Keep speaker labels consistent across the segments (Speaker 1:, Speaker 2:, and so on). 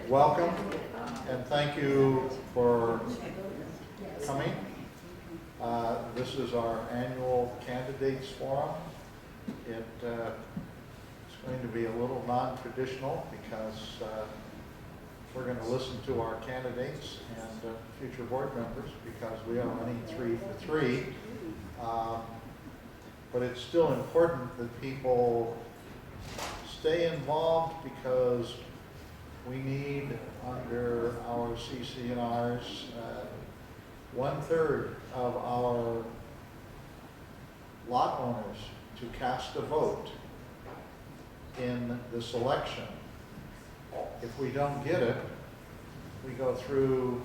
Speaker 1: Welcome and thank you for coming. This is our annual candidates forum. It's going to be a little non-traditional because we're going to listen to our candidates and future board members because we are running 3 for 3. But it's still important that people stay involved because we need, under our CC&Rs, 1/3 of our lot owners to cast a vote in this election. If we don't get it, we go through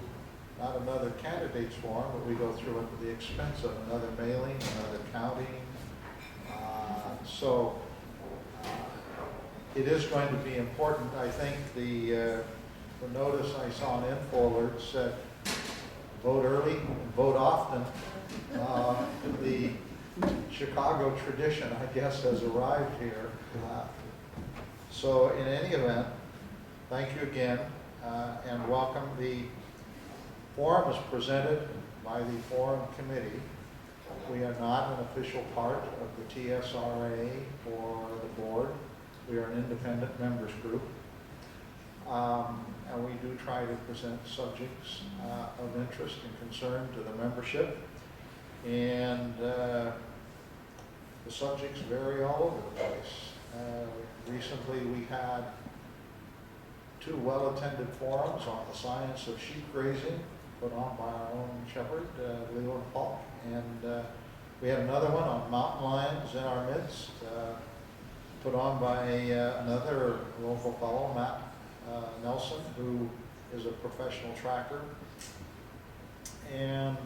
Speaker 1: not another candidates forum, but we go through it at the expense of another mailing, another counting. It is going to be important. I think the notice I saw on Info Alert said vote early and vote often. The Chicago tradition, I guess, has arrived here. So in any event, thank you again and welcome. The forum is presented by the Forum Committee. We are not an official part of the TSRA or the board. We are an independent members group. And we do try to present subjects of interest and concern to the membership. And the subjects vary all over the place. Recently we had 2 well-attended forums on the science of sheep grazing put on by our own shepherd, Leigh and Paul. And we had another one on mountain lions in our midst, put on by another local fellow, Matt Nelson, who is a professional tracker. And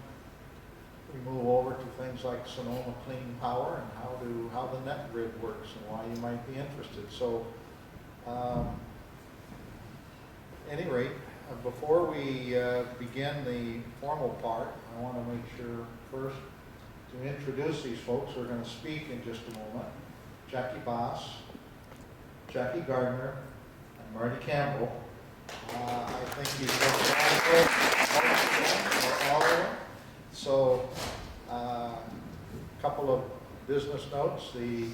Speaker 1: we move over to things like Sonoma Clean Power and how the net grid works and why you might be interested. So, any rate, before we begin the formal part, I want to make sure first to introduce these folks who are going to speak in just a moment. Jacquelynn Baas, Jackie Gardner, and Marti Campbell. I think you've got all of them. So, a couple of business notes. The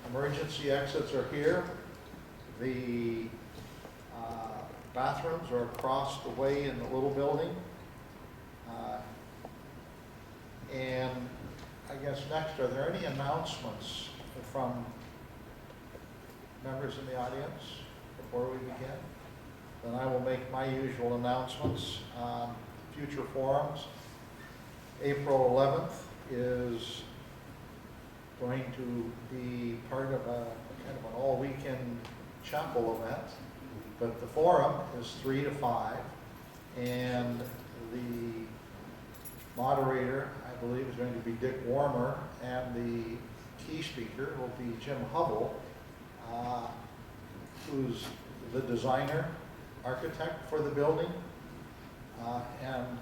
Speaker 1: emergency exits are here. The bathrooms are across the way in the little building. And I guess next, are there any announcements from members in the audience before we begin? Then I will make my usual announcements. Future forums. April 11th is going to be part of a kind of an all-weekend chapel event, but the forum is 3 to 5, and the moderator, I believe, is going to be Dick Warmer, and the key speaker will be Jim Hubble, who's the designer, architect for the building, and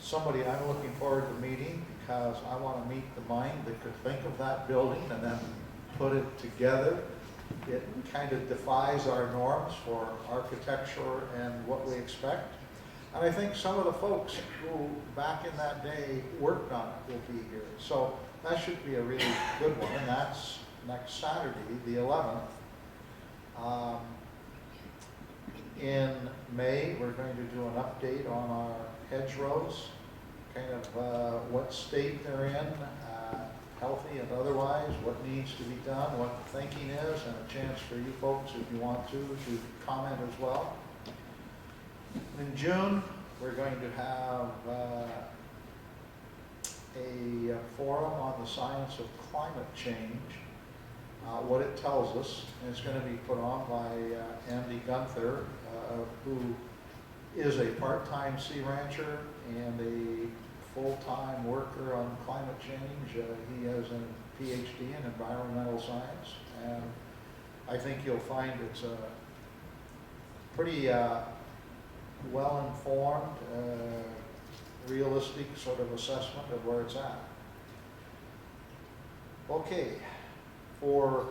Speaker 1: somebody I'm looking forward to meeting because I want to meet the mind that could think of that building and then put it together. It kind of defies our norms for architecture and what we expect. And I think some of the folks who back in that day worked on it will be here. So that should be a really good one, and that's next Saturday, the 11th. In May, we're going to do an update on our hedgerows, kind of what state they're in, healthy and otherwise, what needs to be done, what the thinking is, and a chance for you folks, if you want to comment as well. In June, we're going to have a forum on the science of climate change, what it tells us, and it's going to be put on by Andy Gunther, who is a part-time sea rancher and a full-time worker on climate change. He has a PhD in environmental science, and I think you'll find it's a pretty well-informed, realistic sort of assessment of where it's at. Okay, For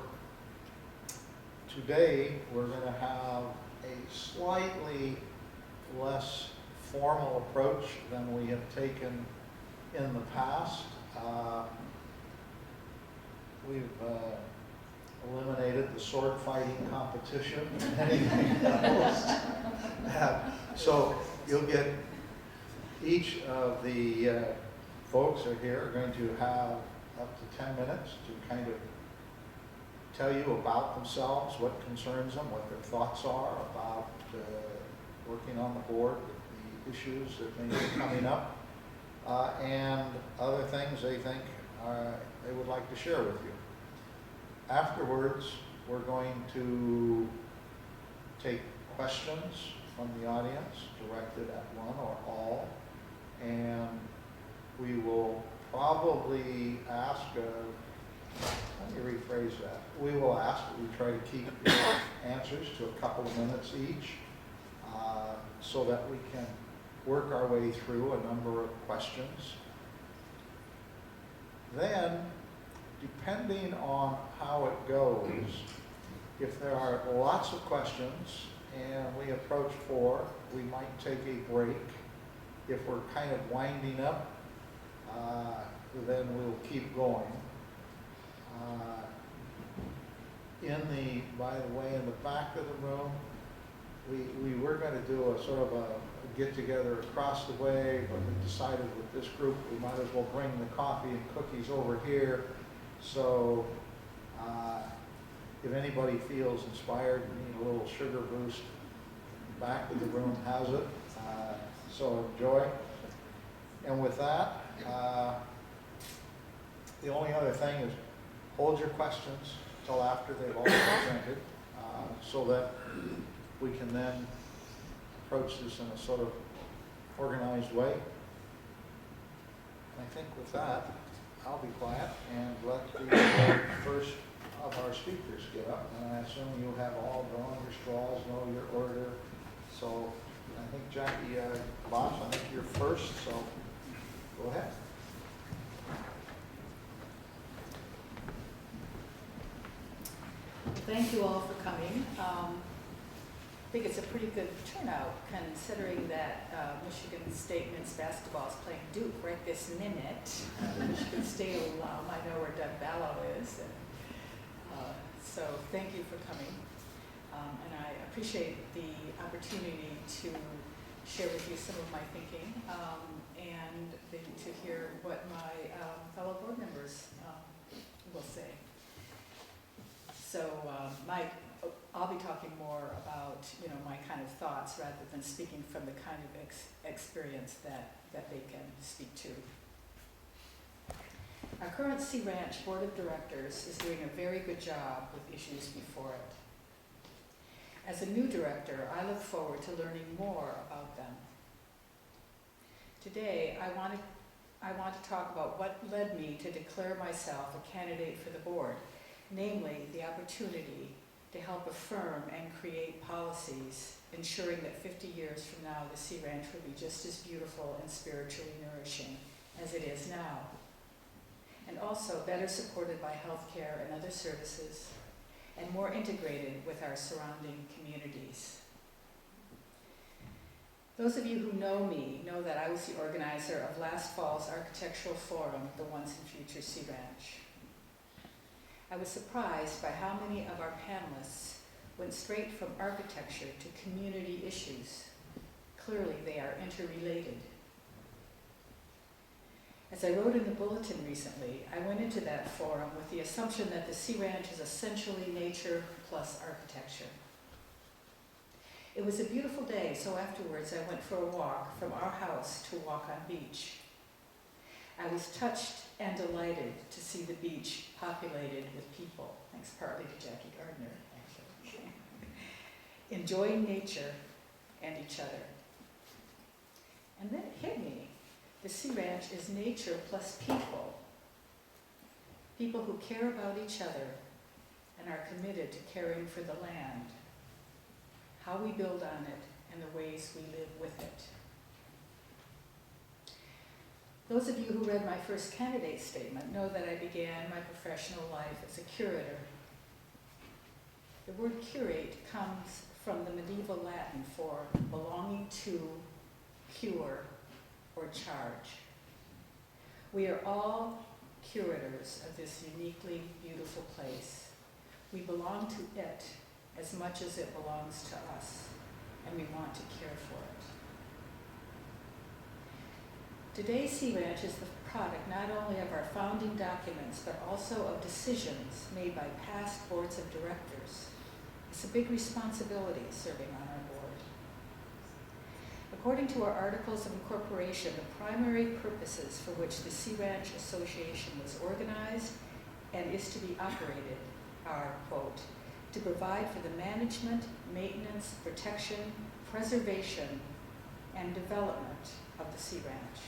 Speaker 1: today, we're going to have a slightly less formal approach than we have taken in the past. We've eliminated the sword fighting competition and anything else. So you'll get, each of the folks are here are going to have up to 10 minutes to kind of tell you about themselves, what concerns them, what their thoughts are about working on the board, the issues that may be coming up, and other things they think they would like to share with you. Afterwards, we're going to take questions from the audience directed at one or all, and we will probably ask, let me rephrase that. We will ask that we try to keep answers to a couple of minutes each, so that we can work our way through a number of questions. Then, depending on how it goes, if there are lots of questions and we approach 4, we might take a break. If we're kind of winding up, then we'll keep going. By the way, in the back of the room, we were going to do a sort of a get-together across the way, but we decided with this group we might as well bring the coffee and cookies over here. So if anybody feels inspired and need a little sugar boost, the back of the room has it. So enjoy. And with that, the only other thing is hold your questions until after they've all been presented, so that we can then approach this in a sort of organized way. I think with that, I'll be quiet and let the first of our speakers get up. And I assume you have all drawn your straws, know your order. So I think Jacquelynn Baas, I think you're first, so go ahead.
Speaker 2: Thank you all for coming. I think it's a pretty good turnout considering that Michigan State men's basketball is playing Duke right this minute. Michigan State alum, I know where Doug Ballow is. So thank you for coming. And I appreciate the opportunity to share with you some of my thinking and then to hear what my fellow board members will say. So I'll be talking more about, my kind of thoughts rather than speaking from the kind of experience that they can speak to. Our current Sea Ranch Board of Directors is doing a very good job with issues before it. As a new director, I look forward to learning more about them. Today, I want to talk about what led me to declare myself a candidate for the board, namely the opportunity to help affirm and create policies ensuring that 50 years from now the Sea Ranch will be just as beautiful and spiritually nourishing as it is now, and also better supported by healthcare and other services, and more integrated with our surrounding communities. Those of you who know me know that I was the organizer of last fall's architectural forum, the Once and Future Sea Ranch. I was surprised by how many of our panelists went straight from architecture to community issues. Clearly, they are interrelated. As I wrote in the bulletin recently, I went into that forum with the assumption that the Sea Ranch is essentially nature plus architecture. It was a beautiful day, so afterwards I went for a walk from our house to Walk on Beach. I was touched and delighted to see the beach populated with people, thanks partly to Jackie Gardner, actually, enjoying nature and each other. And then it hit me. The Sea Ranch is nature plus people. People who care about each other and are committed to caring for the land, how we build on it, and the ways we live with it. Those of you who read my first candidate statement know that I began my professional life as a curator. The word curate comes from the medieval Latin for belonging to, cure, or charge. We are all curators of this uniquely beautiful place. We belong to it as much as it belongs to us, and we want to care for it. Today's Sea Ranch is the product not only of our founding documents, but also of decisions made by past boards of directors. It's a big responsibility serving on our board. According to our Articles of Incorporation, the primary purposes for which the Sea Ranch Association was organized and is to be operated are, quote, to provide for the management, maintenance, protection, preservation, and development of the Sea Ranch,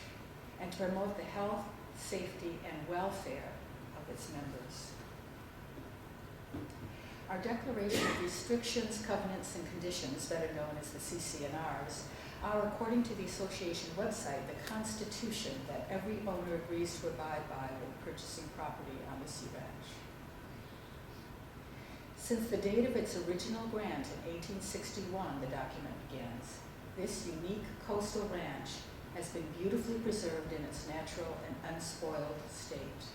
Speaker 2: and to promote the health, safety, and welfare of its members. Our Declaration of Restrictions, Covenants, and Conditions, better known as the CC&Rs, are, according to the association website, the constitution that every owner agrees to abide by when purchasing property on the Sea Ranch. Since the date of its original grant in 1861, the document begins, this unique coastal ranch has been beautifully preserved in its natural and unspoiled state.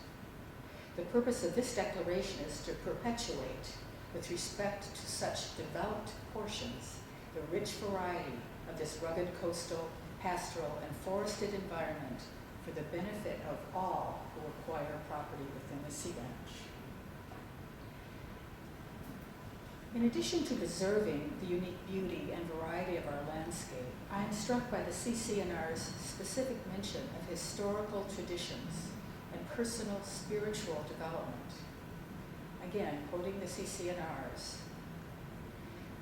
Speaker 2: The purpose of this declaration is to perpetuate, with respect to such developed portions, the rich variety of this rugged coastal, pastoral, and forested environment for the benefit of all who acquire property within the Sea Ranch. In addition to preserving the unique beauty and variety of our landscape, I am struck by the CC&R's specific mention of historical traditions and personal spiritual development. Again, quoting the CC&Rs.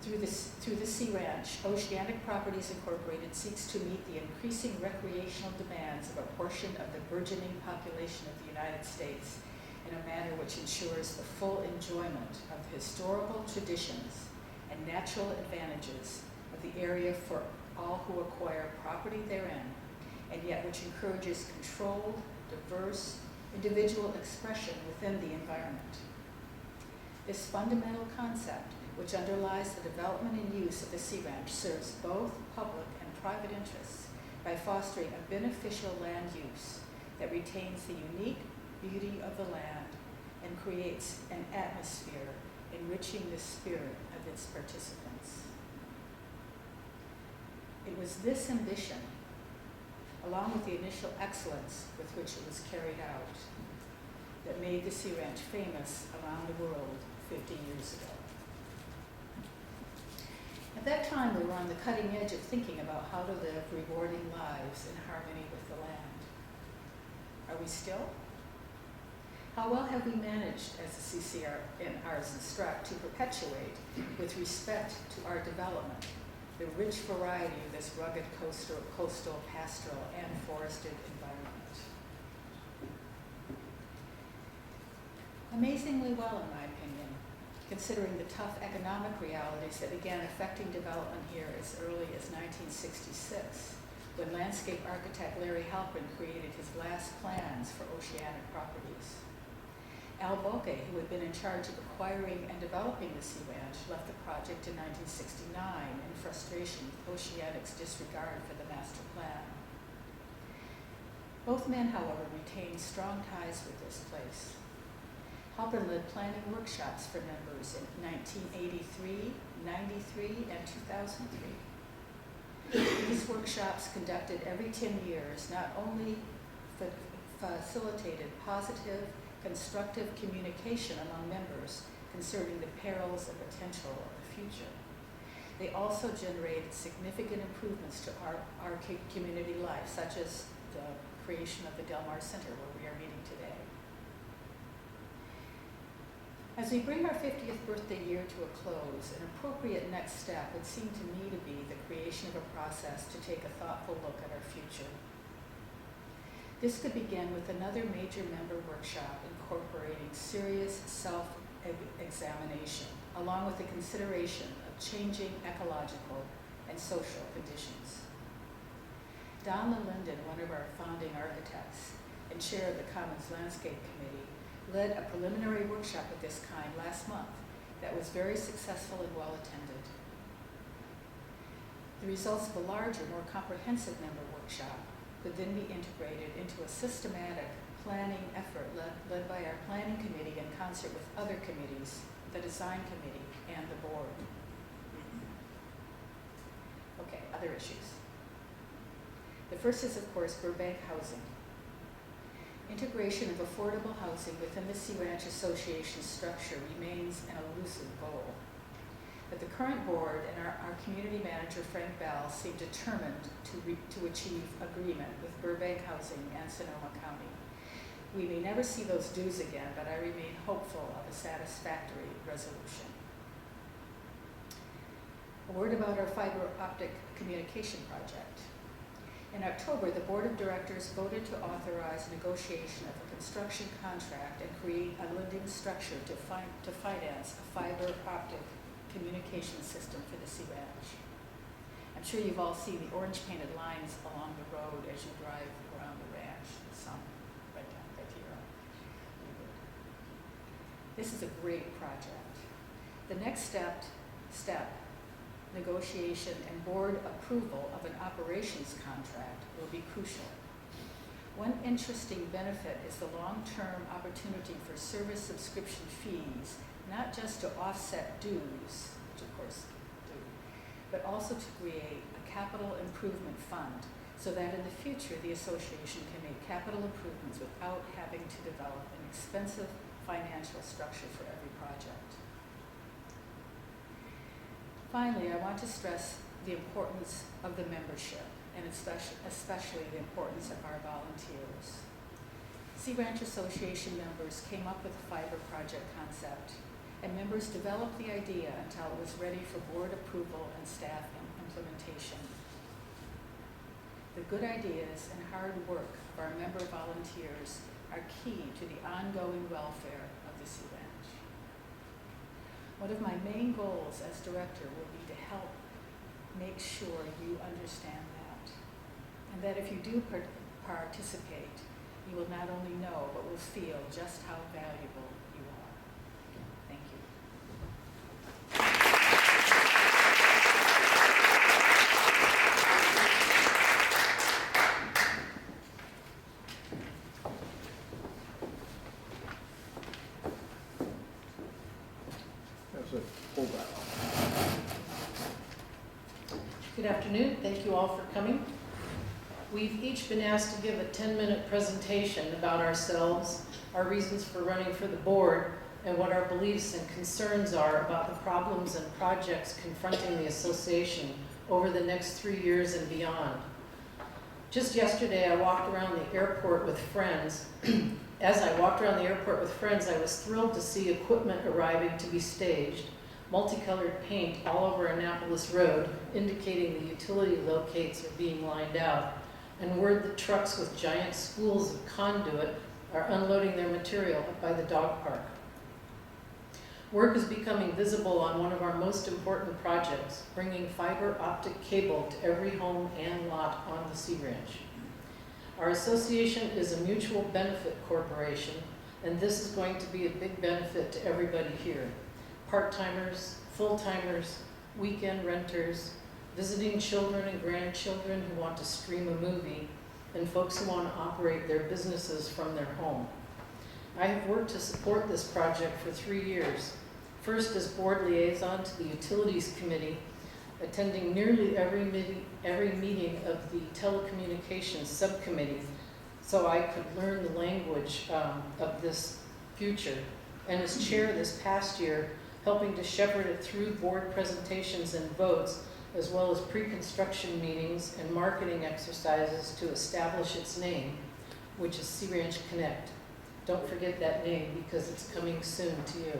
Speaker 2: Through the Sea Ranch, Oceanic Properties Incorporated seeks to meet the increasing recreational demands of a portion of the burgeoning population of the United States in a manner which ensures the full enjoyment of historical traditions and natural advantages of the area for all who acquire property therein, and yet which encourages controlled, diverse, individual expression within the environment. This fundamental concept, which underlies the development and use of the Sea Ranch, serves both public and private interests by fostering a beneficial land use that retains the unique beauty of the land and creates an atmosphere enriching the spirit of its participants. It was this ambition, along with the initial excellence with which it was carried out, that made the Sea Ranch famous around the world 50 years ago. At that time, we were on the cutting edge of thinking about how to live rewarding lives in harmony with the land. Are we still? How well have we managed, as the CC&Rs instruct, to perpetuate, with respect to our development, the rich variety of this rugged coastal, pastoral, and forested environment? Amazingly well, in my opinion, considering the tough economic realities that began affecting development here as early as 1966, when landscape architect Larry Halprin created his last plans for Oceanic Properties. Al Boque, who had been in charge of acquiring and developing the Sea Ranch, left the project in 1969 in frustration with Oceanic's disregard for the master plan. Both men, however, retained strong ties with this place. Halprin led planning workshops for members in 1983, 93, and 2003. These workshops, conducted every 10 years, not only facilitated positive, constructive communication among members concerning the perils and potential of the future. They also generated significant improvements to our community life, such as the creation of the Del Mar Center, where we are meeting today. As we bring our 50th birthday year to a close, an appropriate next step would seem to me to be the creation of a process to take a thoughtful look at our future. This could begin with another major member workshop incorporating serious self-examination, along with the consideration of changing ecological and social conditions. Don Linden, one of our founding architects and chair of the Commons Landscape Committee, led a preliminary workshop of this kind last month that was very successful and well attended. The results of a larger, more comprehensive member workshop could then be integrated into a systematic planning effort led by our planning committee in concert with other committees, the design committee, and the board. Okay, other issues. The first is, of course, Burbank housing. Integration of affordable housing within the Sea Ranch Association structure remains an elusive goal. But the current board and our community manager, Frank Bell, seem determined to achieve agreement with Burbank Housing and Sonoma County. We may never see those dues again, but I remain hopeful of a satisfactory resolution. A word about our fiber optic communication project. In October, the Board of Directors voted to authorize negotiation of a construction contract and create a lending structure to finance a fiber optic communication system for the Sea Ranch. I'm sure you've all seen the orange painted lines along the road as you drive around the ranch. Some right here. This is a great project. The next step, negotiation and board approval of an operations contract will be crucial. One interesting benefit is the long-term opportunity for service subscription fees, not just to offset dues, which of course do, but also to create a capital improvement fund so that in the future the association can make capital improvements without having to develop an expensive financial structure for every project. Finally, I want to stress the importance of the membership, and especially the importance of our volunteers. Sea Ranch Association members came up with the fiber project concept, and members developed the idea until it was ready for board approval and staff implementation. The good ideas and hard work of our member volunteers are key to the ongoing welfare of the Sea Ranch. One of my main goals as director will be to help make sure you understand that. And that if you do participate, you will not only know, but will feel just how valuable you are. Thank you.
Speaker 3: Good afternoon. Thank you all for coming. We've each been asked to give a 10-minute presentation about ourselves, our reasons for running for the board, and what our beliefs and concerns are about the problems and projects confronting the association over the next 3 years and beyond. Just yesterday, I walked around the airport with friends. As I walked around the airport with friends, I was thrilled to see equipment arriving to be staged, multicolored paint all over Annapolis Road, indicating the utility locates are being lined out, and word that trucks with giant spools of conduit are unloading their material up by the dog park. Work is becoming visible on one of our most important projects, bringing fiber optic cable to every home and lot on the Sea Ranch. Our association is a mutual benefit corporation, and this is going to be a big benefit to everybody here. Part-timers, full-timers, weekend renters, visiting children and grandchildren who want to stream a movie, and folks who want to operate their businesses from their home. I have worked to support this project for 3 years, first as board liaison to the Utilities Committee, attending nearly every meeting of the Telecommunications Subcommittee so I could learn the language of this future, and as chair this past year, helping to shepherd it through board presentations and votes, as well as pre-construction meetings and marketing exercises to establish its name, which is Sea Ranch Connect. Don't forget that name because it's coming soon to you.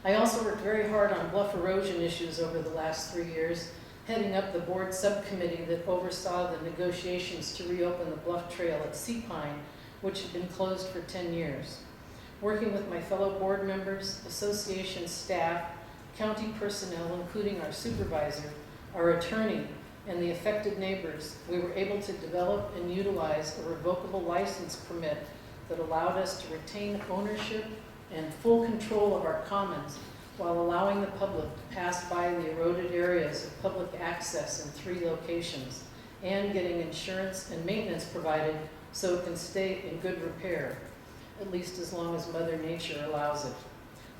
Speaker 3: I also worked very hard on bluff erosion issues over the last 3 years, heading up the board subcommittee that oversaw the negotiations to reopen the bluff trail at Sea Pine, which had been closed for 10 years. Working with my fellow board members, association staff, county personnel, including our supervisor, our attorney, and the affected neighbors, we were able to develop and utilize a revocable license permit that allowed us to retain ownership and full control of our commons while allowing the public to pass by the eroded areas of public access in 3 locations and getting insurance and maintenance provided so it can stay in good repair, at least as long as Mother Nature allows it.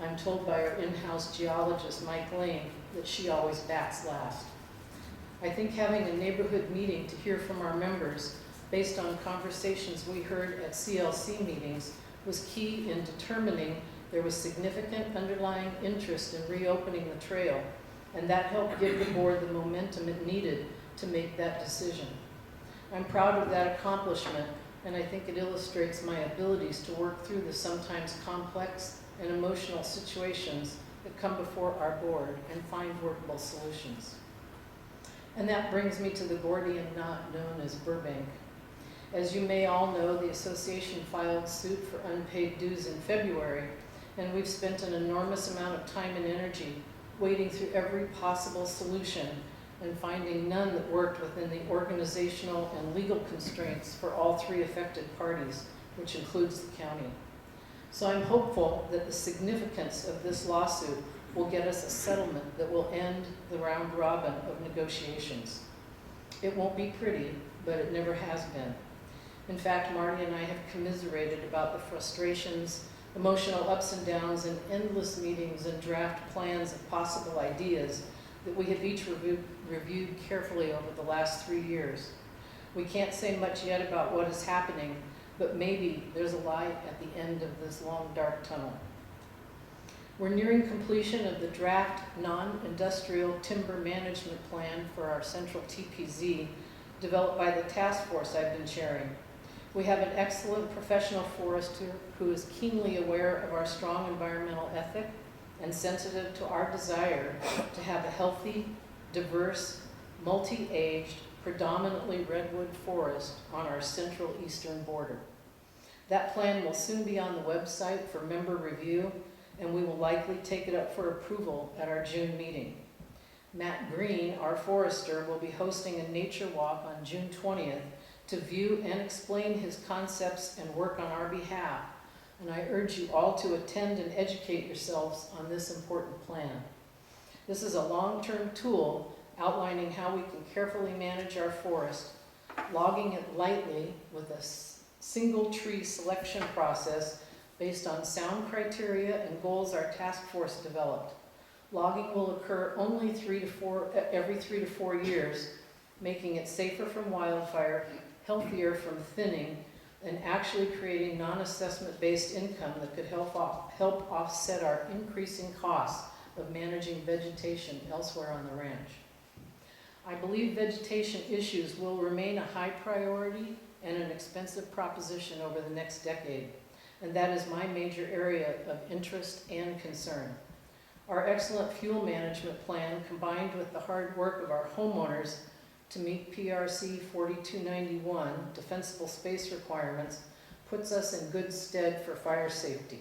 Speaker 3: I'm told by our in-house geologist, Leigh, that she always bats last. I think having a neighborhood meeting to hear from our members based on conversations we heard at CLC meetings was key in determining there was significant underlying interest in reopening the trail, and that helped give the board the momentum it needed to make that decision. I'm proud of that accomplishment, and I think it illustrates my abilities to work through the sometimes complex and emotional situations that come before our board and find workable solutions. And that brings me to the Gordian knot known as Burbank. As you may all know, the association filed suit for unpaid dues in February, and we've spent an enormous amount of time and energy wading through every possible solution and finding none that worked within the organizational and legal constraints for all 3 affected parties, which includes the county. So I'm hopeful that the significance of this lawsuit will get us a settlement that will end the round robin of negotiations. It won't be pretty, but it never has been. In fact, Marty and I have commiserated about the frustrations, emotional ups and downs, and endless meetings and draft plans of possible ideas that we have each reviewed carefully over the last 3 years. We can't say much yet about what is happening, but maybe there's a light at the end of this long, dark tunnel. We're nearing completion of the draft non-industrial timber management plan for our central TPZ developed by the task force I've been chairing. We have an excellent professional forester who is keenly aware of our strong environmental ethic and sensitive to our desire to have a healthy, diverse, multi-aged, predominantly redwood forest on our central eastern border. That plan will soon be on the website for member review, and we will likely take it up for approval at our June meeting. Matt Green, our forester, will be hosting a nature walk on June 20th to view and explain his concepts and work on our behalf, and I urge you all to attend and educate yourselves on this important plan. This is a long-term tool outlining how we can carefully manage our forest, logging it lightly with a single tree selection process based on sound criteria and goals our task force developed. Logging will occur only every 3 to 4 years, making it safer from wildfire, healthier from thinning, and actually creating non-assessment based income that could help offset our increasing costs of managing vegetation elsewhere on the ranch. I believe vegetation issues will remain a high priority and an expensive proposition over the next decade, and that is my major area of interest and concern. Our excellent fuel management plan, combined with the hard work of our homeowners to meet PRC 4291 defensible space requirements, puts us in good stead for fire safety.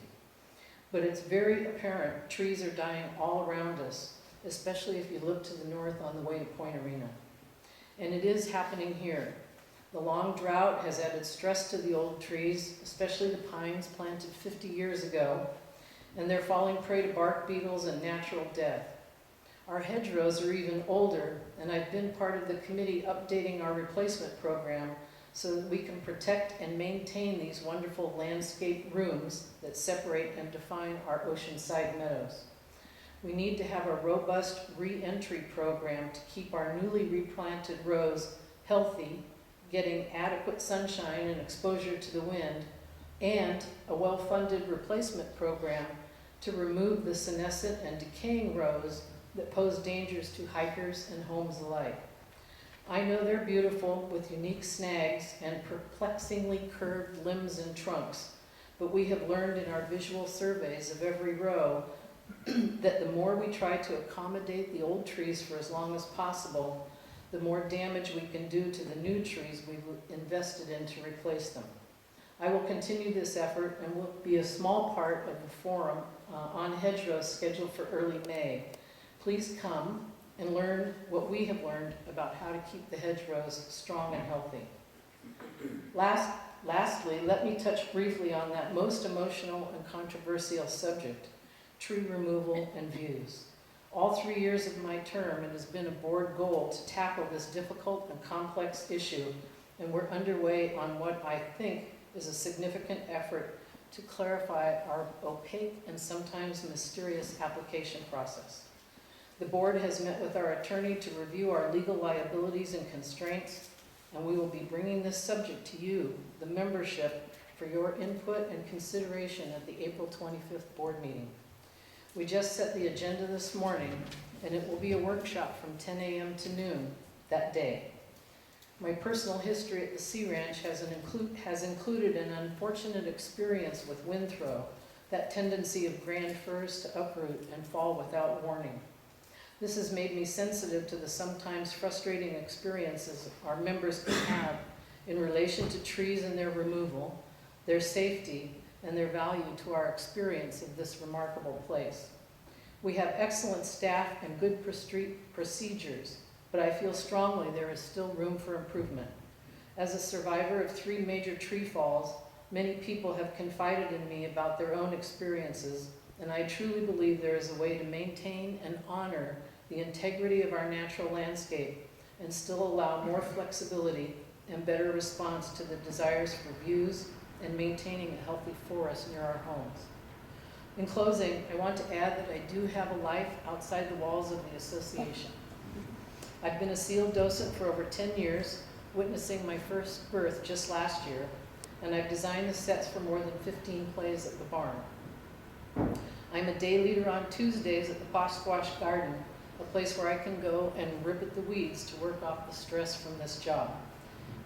Speaker 3: But it's very apparent trees are dying all around us, especially if you look to the north on the way to Point Arena. And it is happening here. The long drought has added stress to the old trees, especially the pines planted 50 years ago, and they're falling prey to bark beetles and natural death. Our hedgerows are even older, and I've been part of the committee updating our replacement program so that we can protect and maintain these wonderful landscape rooms that separate and define our oceanside meadows. We need to have a robust re-entry program to keep our newly replanted rows healthy, getting adequate sunshine and exposure to the wind, and a well-funded replacement program to remove the senescent and decaying rows that pose dangers to hikers and homes alike. I know they're beautiful with unique snags and perplexingly curved limbs and trunks, but we have learned in our visual surveys of every row that the more we try to accommodate the old trees for as long as possible, the more damage we can do to the new trees we've invested in to replace them. I will continue this effort and will be a small part of the forum on hedgerows scheduled for early May. Please come, and learn what we have learned about how to keep the hedgerows strong and healthy. Lastly, let me touch briefly on that most emotional and controversial subject, tree removal and views. All 3 years of my term, it has been a board goal to tackle this difficult and complex issue, and we're underway on what I think is a significant effort to clarify our opaque and sometimes mysterious application process. The board has met with our attorney to review our legal liabilities and constraints, and we will be bringing this subject to you, the membership, for your input and consideration at the April 25th board meeting. We just set the agenda this morning, and it will be a workshop from 10 a.m. to noon that day. My personal history at the Sea Ranch has included an unfortunate experience with wind throw, that tendency of grand firs to uproot and fall without warning. This has made me sensitive to the sometimes frustrating experiences our members can have in relation to trees and their removal, their safety, and their value to our experience of this remarkable place. We have excellent staff and good procedures, but I feel strongly there is still room for improvement. As a survivor of 3 major tree falls, many people have confided in me about their own experiences, and I truly believe there is a way to maintain and honor the integrity of our natural landscape and still allow more flexibility and better response to the desires for views and maintaining a healthy forest near our homes. In closing, I want to add that I do have a life outside the walls of the association. I've been a SEAL docent for over 10 years, witnessing my first birth just last year, and I've designed the sets for more than 15 plays at the barn. I'm a day leader on Tuesdays at the Bosquash Garden, a place where I can go and rip at the weeds to work off the stress from this job.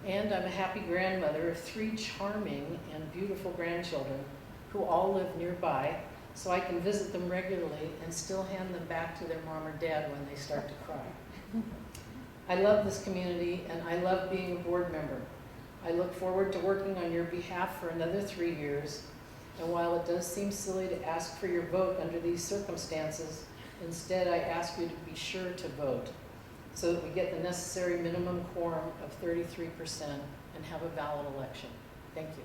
Speaker 3: And I'm a happy grandmother of 3 charming and beautiful grandchildren who all live nearby, so I can visit them regularly and still hand them back to their mom or dad when they start to cry. I love this community, and I love being a board member. I look forward to working on your behalf for another 3 years, and while it does seem silly to ask for your vote under these circumstances, instead I ask you to be sure to vote so that we get the necessary minimum quorum of 33% and have a valid election. Thank you.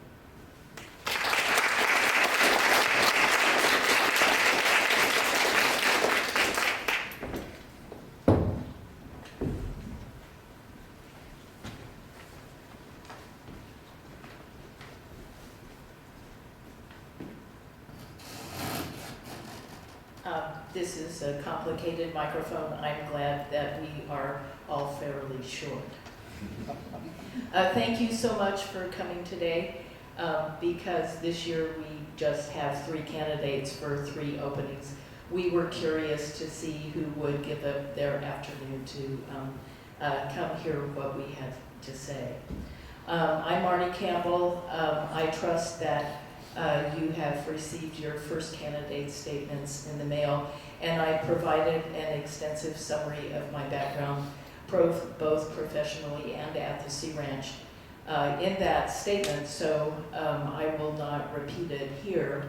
Speaker 4: This is a complicated microphone. I'm glad that we are all fairly short. Thank you so much for coming today, because this year we just have 3 candidates for 3 openings. We were curious to see who would give up their afternoon to come hear what we have to say. I'm Marti Campbell. I trust that you have received your first candidate statements in the mail, and I provided an extensive summary of my background, both professionally and at the Sea Ranch, in that statement, so I will not repeat it here,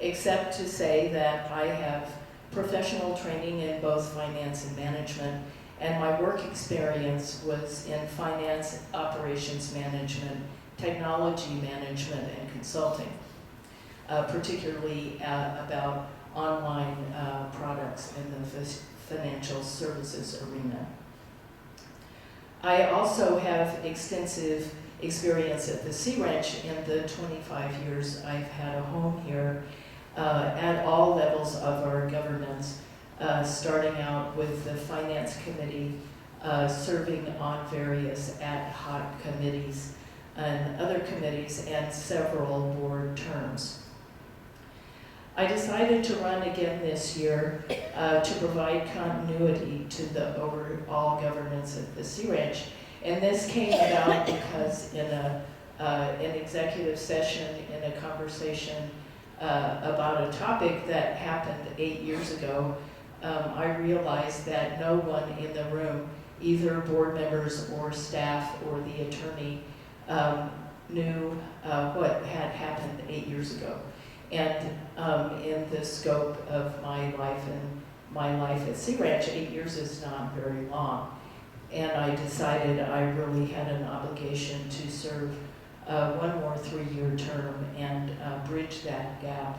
Speaker 4: except to say that I have professional training in both finance and management, and my work experience was in finance, operations management, technology management, and consulting. Particularly about online products in the financial services arena. I also have extensive experience at the Sea Ranch in the 25 years I've had a home here at all levels of our governance, starting out with the Finance Committee, serving on various ad hoc committees and other committees, and several board terms. I decided to run again this year to provide continuity to the overall governance of the Sea Ranch, and this came about because in an executive session, in a conversation about a topic that happened 8 years ago, I realized that no one in the room, either board members or staff or the attorney, knew what had happened 8 years ago. And in the scope of my life my life at Sea Ranch. 8 years is not very long. And I decided I really had an obligation to serve one more 3-year term and bridge that gap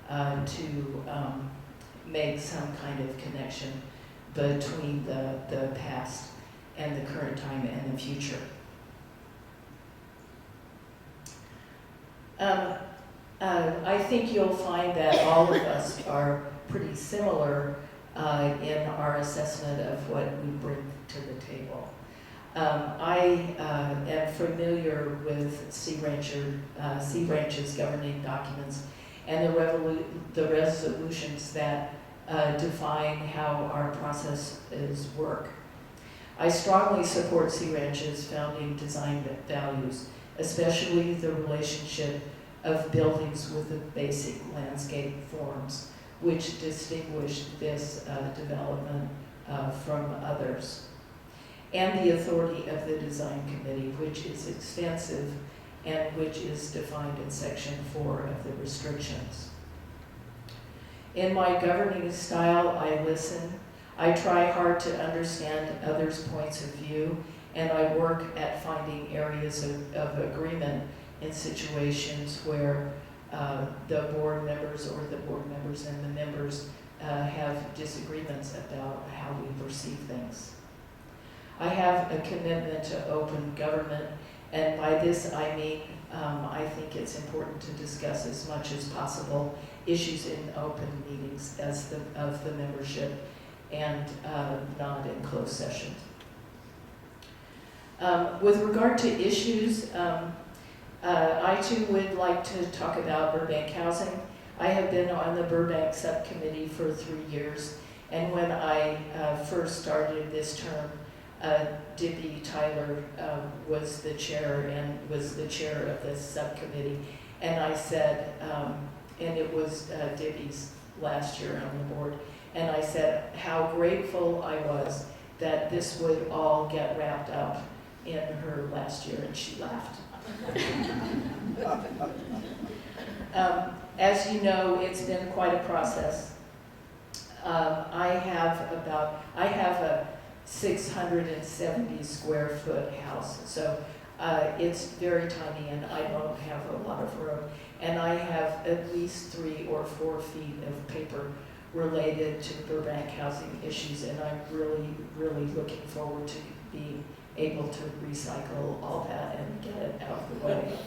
Speaker 4: to make some kind of connection between the past and the current time and the future. I think you'll find that all of us are pretty similar in our assessment of what we bring to the table. I am familiar with Sea Ranch's governing documents and the resolutions that define how our processes work. I strongly support Sea Ranch's founding design values, especially the relationship of buildings with the basic landscape forms, which distinguish this development from others, and the authority of the design committee, which is extensive and which is defined in section 4 of the restrictions. In my governing style, I listen. I try hard to understand others' points of view, and I work at finding areas of agreement in situations where the board members or the board members and the members have disagreements about how we perceive things. I have a commitment to open government, and by this I mean I think it's important to discuss as much as possible issues in open meetings of the membership and not in closed session. With regard to issues, I too would like to talk about Burbank housing. I have been on the Burbank subcommittee for 3 years, and when I first started this term, Dippy Tyler was the chair and was the chair of this subcommittee, and I said, and it was Dippy's last year on the board, and I said how grateful I was that this would all get wrapped up in her last year, and she laughed. As you know, it's been quite a process. I have a 670 square foot house, so it's very tiny and I don't have a lot of room. And I have at least 3 or 4 feet of paper related to Burbank housing issues, and I'm really, really looking forward to being able to recycle all that and get it out of the way.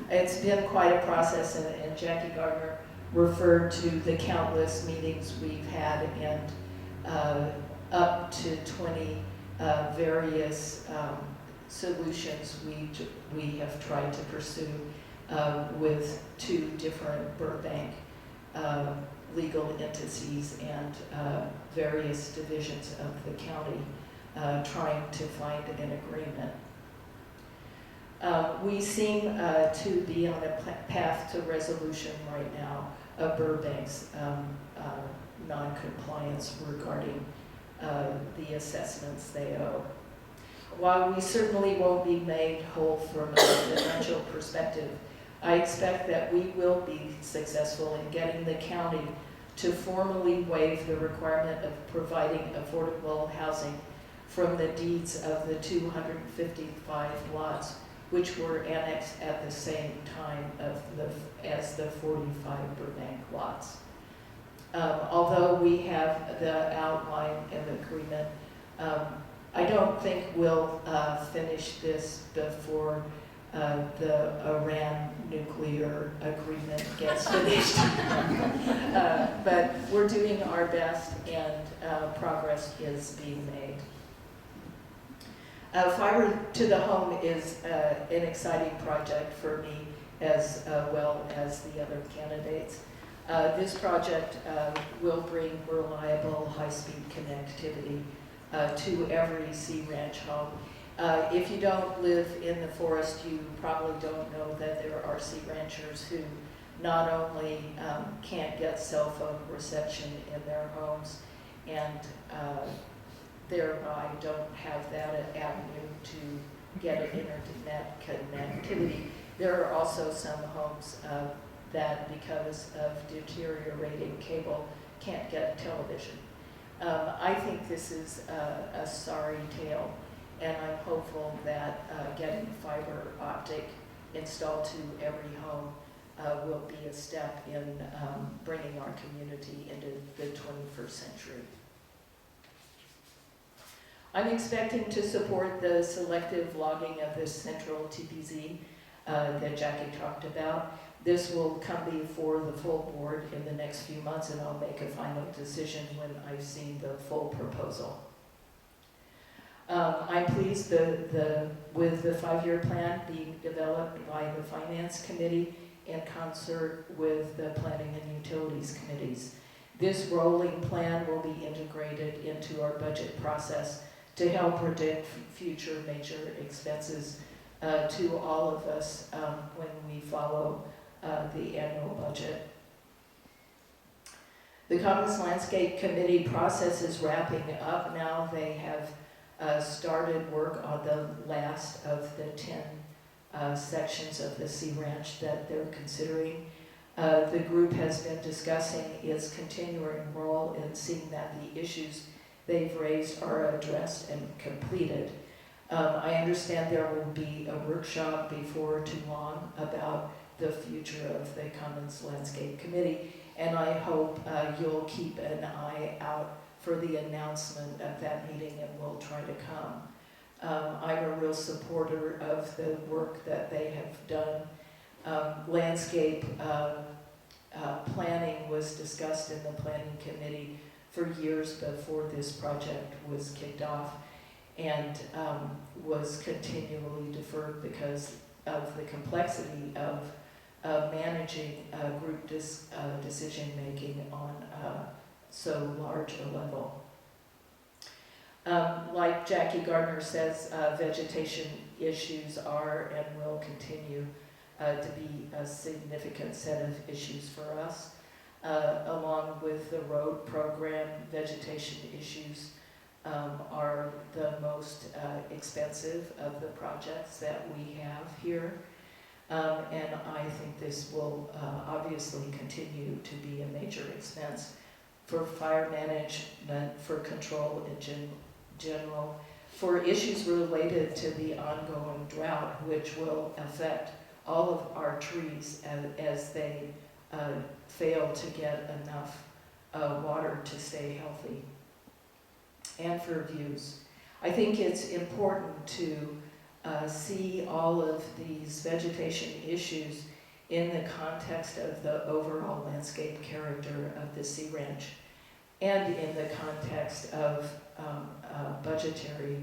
Speaker 4: It's been quite a process, and Jackie Gardner referred to the countless meetings we've had and up to 20 various solutions we have tried to pursue with 2 different Burbank legal entities and various divisions of the county trying to find an agreement. We seem to be on a path to resolution right now of Burbank's non-compliance regarding the assessments they owe. While we certainly won't be made whole from a financial perspective, I expect that we will be successful in getting the county to formally waive the requirement of providing affordable housing from the deeds of the 255 lots, which were annexed at the same time as the 45 Burbank lots. Although we have the outline and agreement, I don't think we'll finish this before the Iran nuclear agreement gets finished. But we're doing our best, and progress is being made. Fiber to the Home is an exciting project for me as well as the other candidates. This project will bring reliable high-speed connectivity to every Sea Ranch home. If you don't live in the forest, you probably don't know that there are Sea Ranchers who not only can't get cell phone reception in their homes and thereby don't have that avenue to get an internet connectivity. There are also some homes that, because of deteriorating cable can't get television. I think this is a sorry tale, and I'm hopeful that getting fiber optic installed to every home will be a step in bringing our community into the 21st century. I'm expecting to support the selective logging of the central TPZ that Jackie talked about. This will come before the full board in the next few months, and I'll make a final decision when I've seen the full proposal. I'm pleased with the 5-year plan being developed by the Finance Committee in concert with the Planning and Utilities Committees. This rolling plan will be integrated into our budget process to help predict future major expenses to all of us when we follow the annual budget. The Commons Landscape Committee process is wrapping up now. They have started work on the last of the 10 sections of the Sea Ranch that they're considering. The group has been discussing its continuing role in seeing that the issues they've raised are addressed and completed. I understand there will be a workshop before too long about the future of the Commons Landscape Committee, and I hope you'll keep an eye out for the announcement of that meeting, and we'll try to come. I'm a real supporter of the work that they have done. Landscape planning was discussed in the Planning Committee for years before this project was kicked off, and was continually deferred because of the complexity of managing group decision-making on so large a level. Like Jackie Gardner says, vegetation issues are and will continue to be a significant set of issues for us. Along with the road program, vegetation issues are the most expensive of the projects that we have here. And I think this will obviously continue to be a major expense for fire management, for control in general, for issues related to the ongoing drought, which will affect all of our trees as they fail to get enough water to stay healthy, and for views. I think it's important to see all of these vegetation issues in the context of the overall landscape character of the Sea Ranch, and in the context of budgetary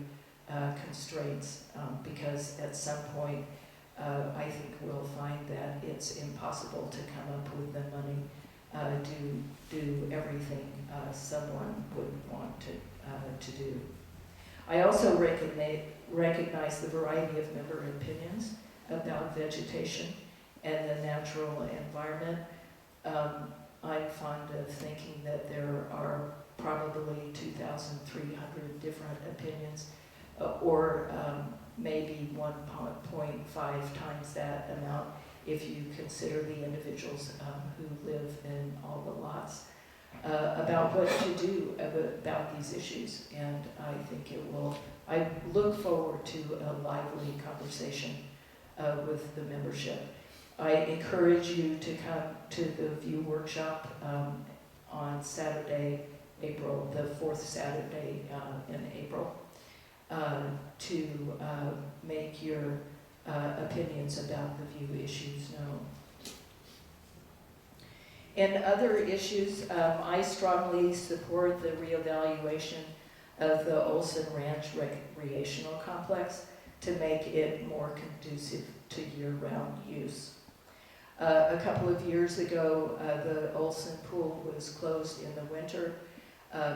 Speaker 4: constraints, because at some point I think we'll find that it's impossible to come up with the money to do everything someone would want to do. I also recognize the variety of member opinions about vegetation and the natural environment. I'm fond of thinking that there are probably 2,300 different opinions, or maybe 1.5 times that amount if you consider the individuals who live in all the lots, about what to do about these issues. And I think I look forward to a lively conversation with the membership. I encourage you to come to the VIEW workshop on Saturday, the fourth Saturday in April, to make your opinions about the VIEW issues known. In other issues, I strongly support the reevaluation of the Olson Ranch recreational complex to make it more conducive to year-round use. A couple of years ago, the Olson pool was closed in the winter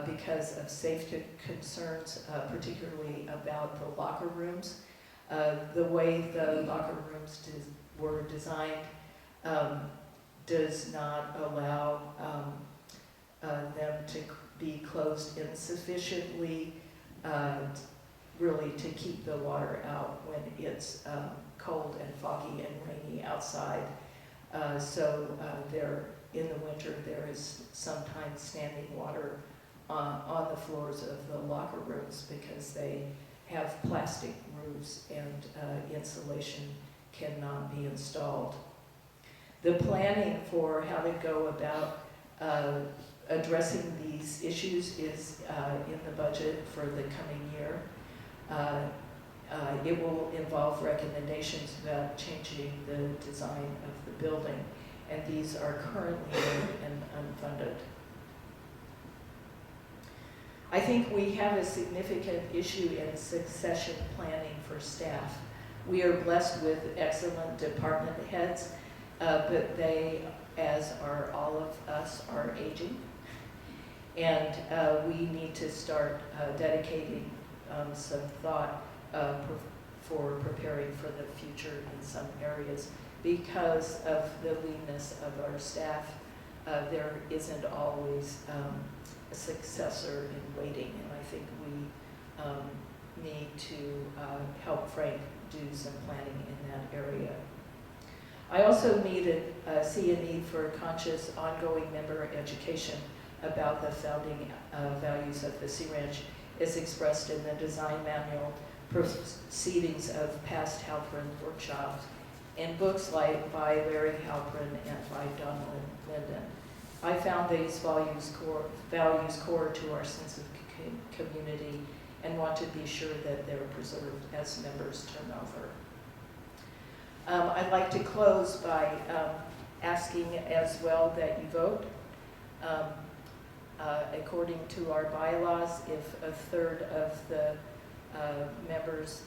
Speaker 4: because of safety concerns, particularly about the locker rooms. The way the locker rooms were designed does not allow them to be closed insufficiently, really to keep the water out when it's cold and foggy and rainy outside. So they're in the winter, there is sometimes standing water on the floors of the locker rooms because they have plastic roofs and insulation cannot be installed. The planning for how to go about addressing these issues is in the budget for the coming year. It will involve recommendations about changing the design of the building, and these are currently and unfunded. I think we have a significant issue in succession planning for staff. We are blessed with excellent department heads, but they, as are all of us, are aging. And we need to start dedicating some thought for preparing for the future in some areas. Because of the leanness of our staff, there isn't always a successor in waiting, and I think we need to help Frank do some planning in that area. I also see a need for conscious ongoing member education about the founding values of the Sea Ranch as expressed in the design manual, proceedings of past Halpern workshops, and books like by Larry Halpern and by Donald Linden. I found these values core to our sense of community and want to be sure that they're preserved as members turn over. I'd like to close by asking as well that you vote. According to our bylaws, if a third of the members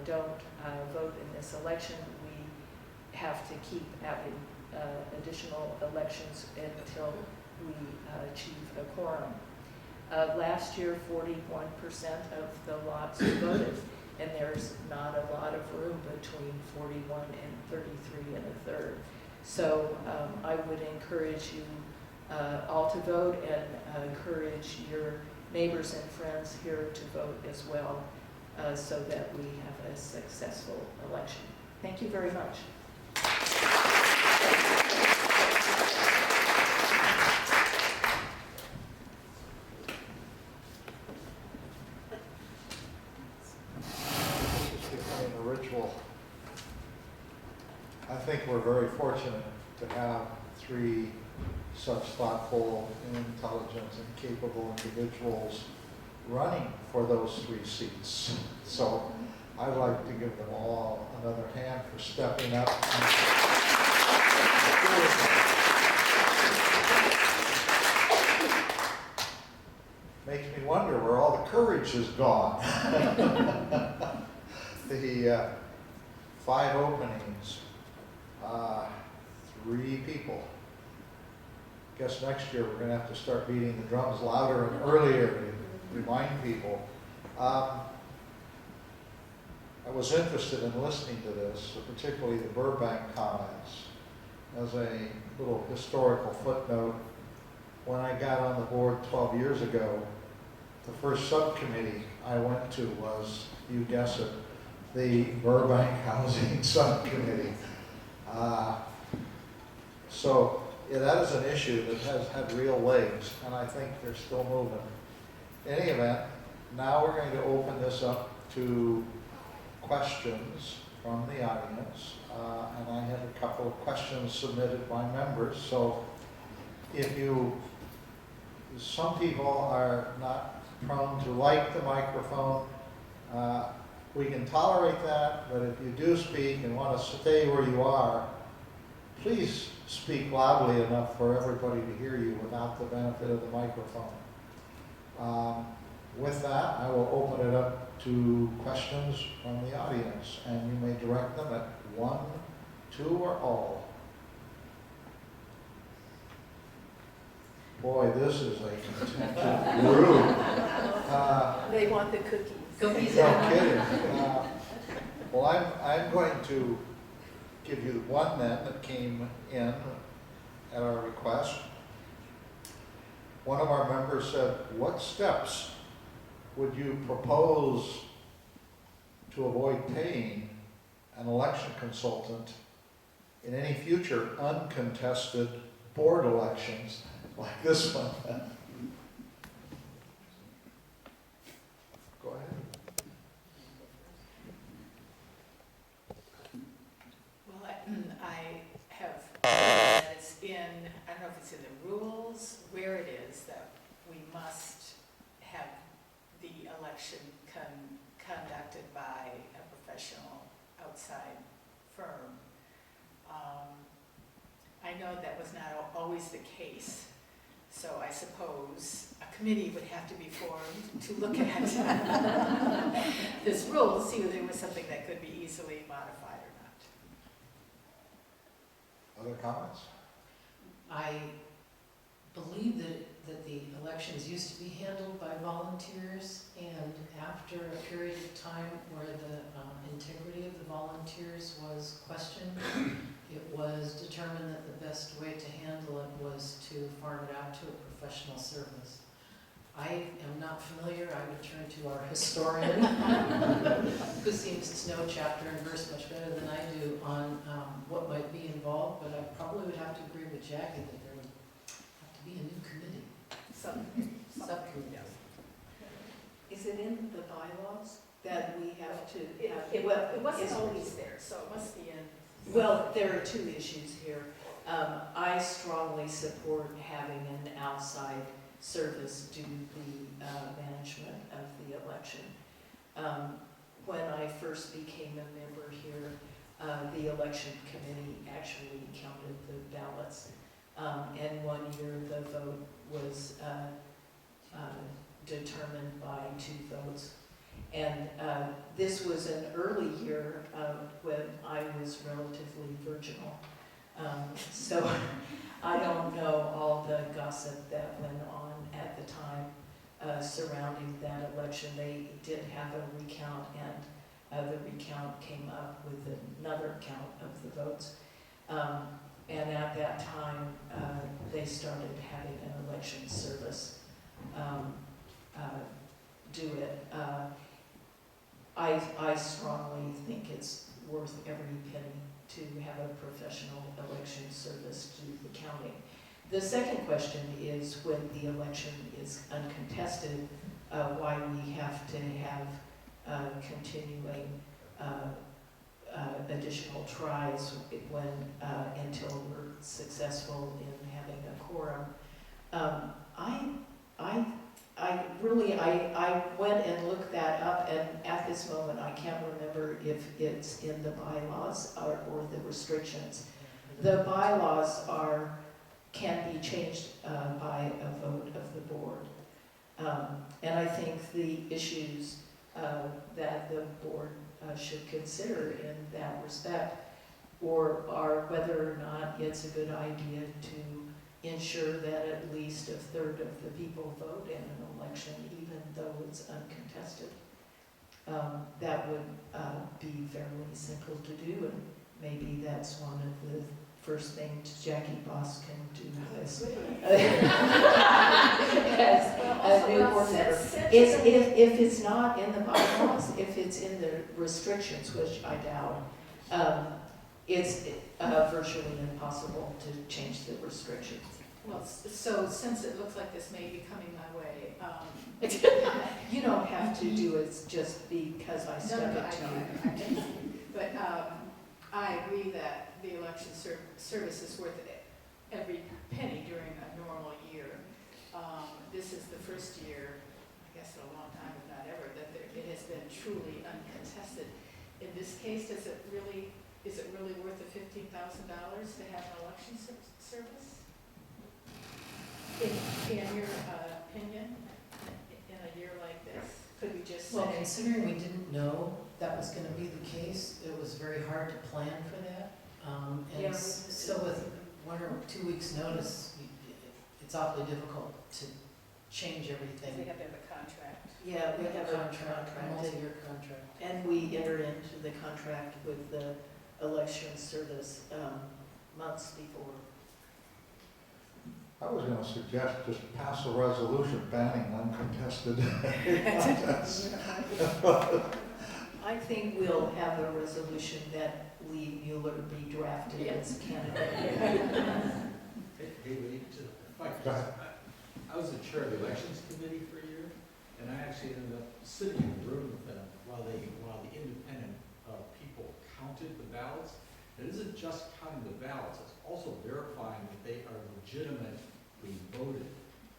Speaker 4: don't vote in this election, we have to keep having additional elections until we achieve a quorum. Last year, 41% of the lots voted, and there's not a lot of room between 41 and 33 and a third. So I would encourage you all to vote, and encourage your neighbors and friends here to vote as well, so that we have a successful election. Thank you very much.
Speaker 1: I think we're very fortunate to have three such thoughtful, intelligent, and capable individuals running for those three seats. So I'd like to give them all another hand for stepping up. Makes me wonder where all the courage is gone. The 5 openings, 3 people. Guess next year we're going to have to start beating the drums louder and earlier to remind people. I was interested in listening to this, particularly the Burbank comments. As a little historical footnote, when I got on the board 12 years ago, the first subcommittee I went to was, you guess it, the Burbank Housing Subcommittee. So yeah, that is an issue that has had real legs, and I think they're still moving. In any event, now we're going to open this up to questions from the audience, and I have a couple of questions submitted by members. So some people are not prone to like the microphone, we can tolerate that, but if you do speak and want to stay where you are, please speak loudly enough for everybody to hear you without the benefit of the microphone. With that, I will open it up to questions from the audience, and you may direct them at 1, 2, or all. Boy, this is a contentious group.
Speaker 4: They want the cookies.
Speaker 3: Cookies.
Speaker 1: No kidding. Well, I'm going to give you one then that came in at our request. One of our members said, what steps would you propose to avoid paying an election consultant in any future uncontested board elections like this one. Go ahead.
Speaker 2: Well, I have, that it's in, I don't know if it's in the rules, where it is, that we must have the election conducted by a professional outside firm. I know that was not always the case, so I suppose a committee would have to be formed to look at this rule, see whether there was something that could be easily modified or not.
Speaker 1: Other comments?
Speaker 3: I believe that the elections used to be handled by volunteers, and after a period of time where the integrity of the volunteers was questioned, it was determined that the best way to handle it was to farm it out to a professional service. I am not familiar, I would turn to our historian, who seems to know chapter and verse much better than I do on what might be involved, but I probably would have to agree with Jackie that there would have to be a new committee. Subcommittee.
Speaker 4: Is it in the bylaws that we have to have?
Speaker 2: It wasn't always there, so it must be in.
Speaker 4: Well, there are two issues here. I strongly support having an outside service do the management of the election. When I first became a member here, the election committee actually counted the ballots. And one year the vote was determined by 2 votes. And this was an early year when I was relatively virginal. So I don't know all the gossip that went on at the time surrounding that election. They did have a recount, and the recount came up with another count of the votes. And at that time, they started having an election service do it. I strongly think it's worth every penny to have a professional election service do the counting. The second question is, when the election is uncontested, why we have to have continuing additional tries when until we're successful in having a quorum. I went and looked that up, and at this moment I can't remember if it's in the bylaws or the restrictions. The bylaws can be changed by a vote of the board. And I think the issues that the board should consider in that respect are whether or not it's a good idea to ensure that at least 1/3 of the people vote in an election, even though it's uncontested. That would be fairly simple to do, and maybe that's one of the first things Jacquelynn Baas can do as a new board member. If it's not in the bylaws, if it's in the restrictions, which I doubt, it's virtually impossible to change the restrictions.
Speaker 2: Well, so since it looks like this may be coming my way,
Speaker 4: You don't have to do it just because I stuck it to you.
Speaker 2: But I agree that the election service is worth every penny during a normal year. This is the first year, I guess in a long time, if not ever, that it has been truly uncontested. In this case, is it really worth the $15,000 to have an election service? In your opinion, in a year like this, could we just
Speaker 3: Well,
Speaker 2: say?
Speaker 3: considering we didn't know that was gonna be the case, it was very hard to plan for that.
Speaker 4: Yeah,
Speaker 3: So with 1 or 2 weeks' notice, it's awfully difficult to change everything.
Speaker 2: We have to have a contract.
Speaker 4: Yeah, we have a
Speaker 3: contract, a
Speaker 4: contract,
Speaker 3: multi-year contract.
Speaker 4: and we enter into the contract with the election service months before.
Speaker 1: I was going to suggest just pass a resolution banning uncontested contests.
Speaker 4: I think we'll have a resolution that Leigh Mueller be drafted as candidate.
Speaker 5: Hey, Leigh, Mike,
Speaker 1: Go ahead.
Speaker 5: I was the chair of the elections committee for a year, and I actually ended up sitting in the room with them while the independent people counted the ballots. It isn't just counting the ballots, it's also verifying that they are legitimately voted,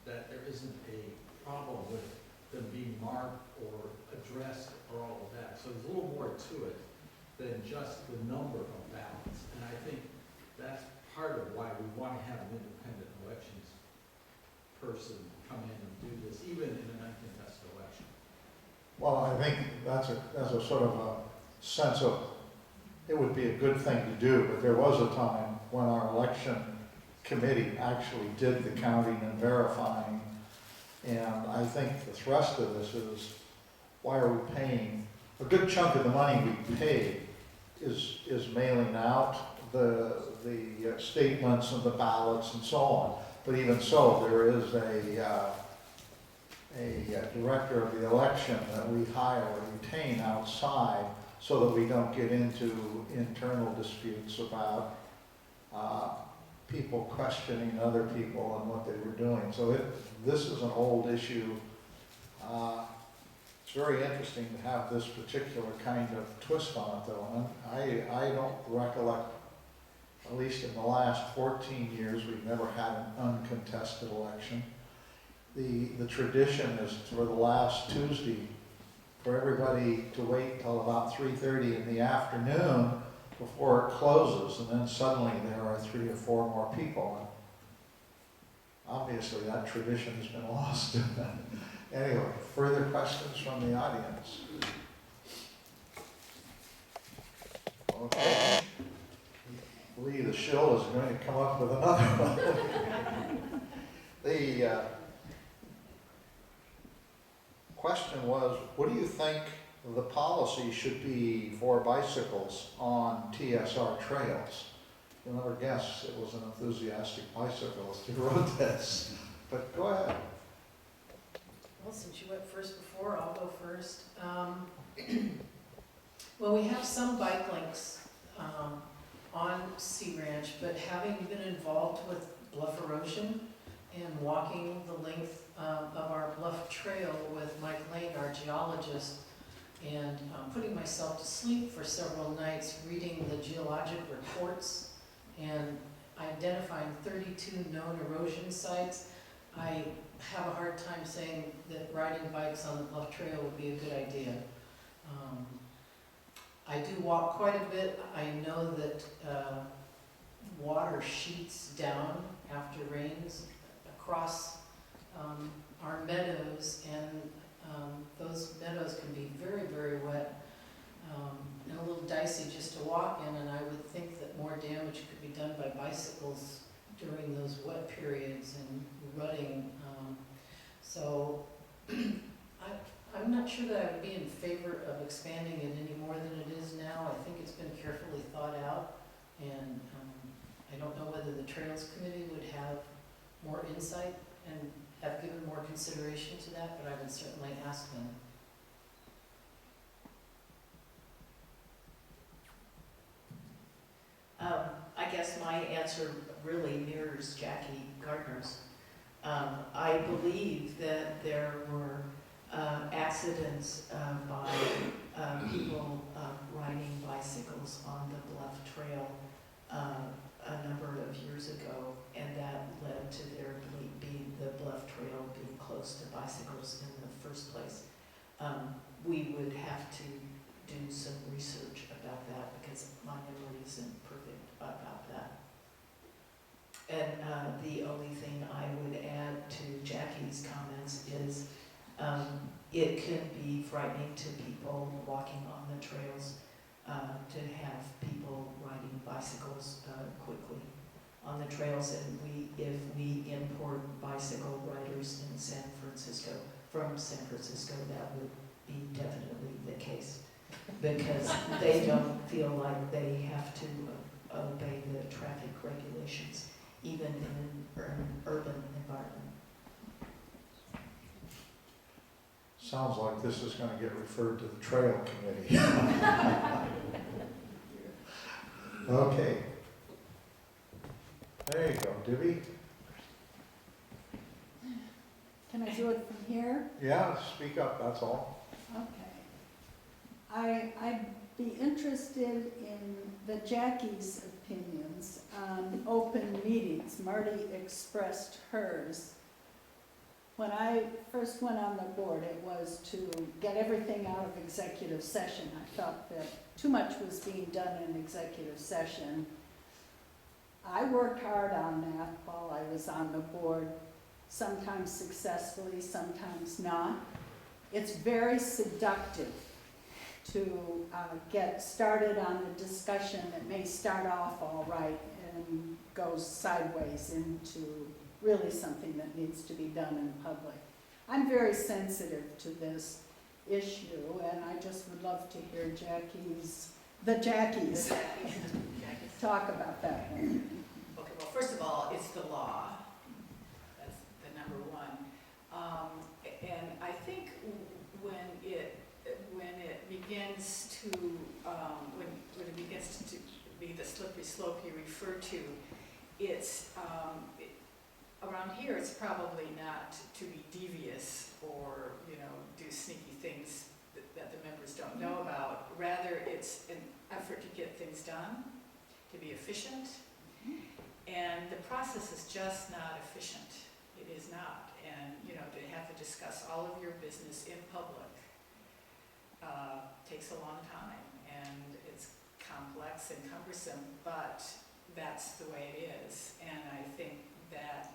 Speaker 5: that there isn't a problem with them being marked or addressed or all of that. So there's a little more to it than just the number of ballots. And I think that's part of why we want to have an independent elections person come in and do this, even in an uncontested election.
Speaker 1: Well, I think that's a sort of a sense of, it would be a good thing to do, but there was a time when our election committee actually did the counting and verifying. And I think the thrust of this is, why are we paying, a good chunk of the money we pay is mailing out the statements and the ballots and so on. But even so, there is a director of the election that we hire or retain outside so that we don't get into internal disputes about people questioning other people and what they were doing. So this is an old issue. It's very interesting to have this particular kind of twist on it, though. And I don't recollect, at least in the last 14 years, we've never had an uncontested election. The tradition is for the last Tuesday for everybody to wait till about 3:30 in the afternoon before it closes, and then suddenly there are 3 or 4 more people. And obviously that tradition has been lost. Anyway, further questions from the audience? Okay. Leigh, the shill is going to come up with another one. The question was, what do you think the policy should be for bicycles on TSR trails? You'll never guess it was an enthusiastic bicyclist who wrote this, but go ahead.
Speaker 3: Well, since you went first before, I'll go first. Well, we have some bike links on Sea Ranch, but having been involved with bluff erosion and walking the length of our bluff trail with Mike Leigh, our geologist, and putting myself to sleep for several nights reading the geologic reports and identifying 32 known erosion sites, I have a hard time saying that riding bikes on the bluff trail would be a good idea. I do walk quite a bit. I know that water sheets down after rains across our meadows, and those meadows can be very, very wet and a little dicey just to walk in, and I would think that more damage could be done by bicycles during those wet periods and rutting. So I'm not sure that I would be in favor of expanding it any more than it is now. I think it's been carefully thought out, and I don't know whether the Trails Committee would have more insight and have given more consideration to that, but I would certainly ask them.
Speaker 4: I guess my answer really mirrors Jackie Gardner's. I believe that there were accidents by people riding bicycles on the bluff trail a number of years ago, and that led to there being the bluff trail being closed to bicycles in the first place. We would have to do some research about that because my memory isn't perfect about that. And the only thing I would add to Jackie's comments is it can be frightening to people walking on the trails to have people riding bicycles quickly on the trails, and if we import bicycle riders in from San Francisco, that would be definitely the case, because they don't feel like they have to obey the traffic regulations, even in an urban environment.
Speaker 1: Sounds like this is going to get referred to the Trail Committee. Okay. There you go, Debbie.
Speaker 6: Can I do it from here?
Speaker 1: Yeah, speak up, that's all.
Speaker 6: Okay. I'd be interested in the Jackie's opinions on open meetings. Marty expressed hers. When I first went on the board, it was to get everything out of executive session. I felt that too much was being done in executive session. I worked hard on that while I was on the board, sometimes successfully, sometimes not. It's very seductive to get started on a discussion that may start off all right and goes sideways into really something that needs to be done in public. I'm very sensitive to this issue, and I just would love to hear the Jackies talk about that one.
Speaker 2: Okay, well, first of all, it's the law. That's the number one. And I think when it begins to, when it begins to be the slippery slope you refer to, it's, around here, it's probably not to be devious or, do sneaky things that the members don't know about. Rather, it's an effort to get things done, to be efficient. And the process is just not efficient. It is not. And, to have to discuss all of your business in public takes a long time. And it's complex and cumbersome, but that's the way it is. And I think that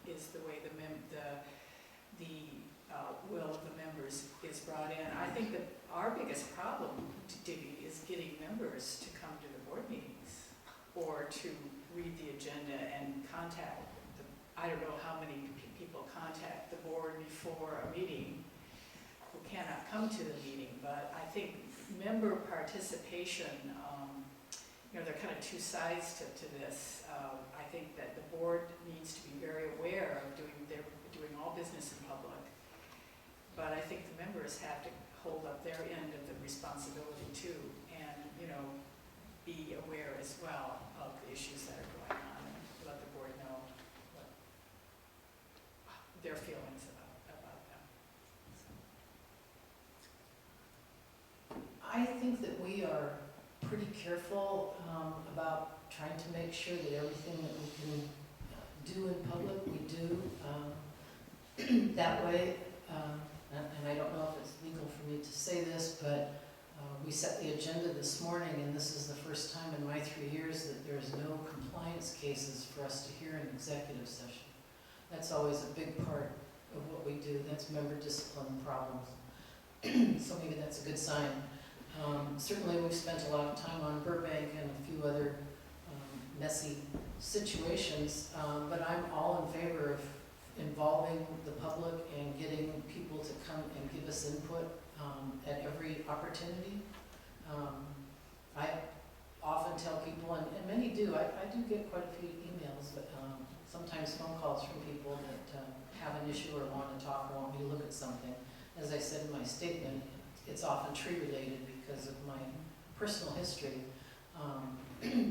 Speaker 2: is the way the will of the members is brought in. I think that our biggest problem, Dibby, is getting members to come to the board meetings or to read the agenda and contact I don't know how many people contact the board before a meeting who cannot come to the meeting, but I think member participation, there are kind of two sides to this. I think that the board needs to be very aware of doing all business in public, but I think the members have to hold up their end of the responsibility too, and be aware as well of the issues that are going on and let the board know what their feelings about them.
Speaker 3: I think that we are pretty careful about trying to make sure that everything that we can do in public, we do that way. And I don't know if it's legal for me to say this, but we set the agenda this morning, and this is the first time in my 3 years that there's no compliance cases for us to hear in executive session. That's always a big part of what we do. That's member discipline problems. So maybe that's a good sign. Certainly we've spent a lot of time on Burbank and a few other messy situations, but I'm all in favor of involving the public and getting people to come and give us input at every opportunity. I often tell people, and many do, I do get quite a few emails, but sometimes phone calls from people that have an issue or want to talk or want me to look at something. As I said in my statement, it's often tree related because of my personal history.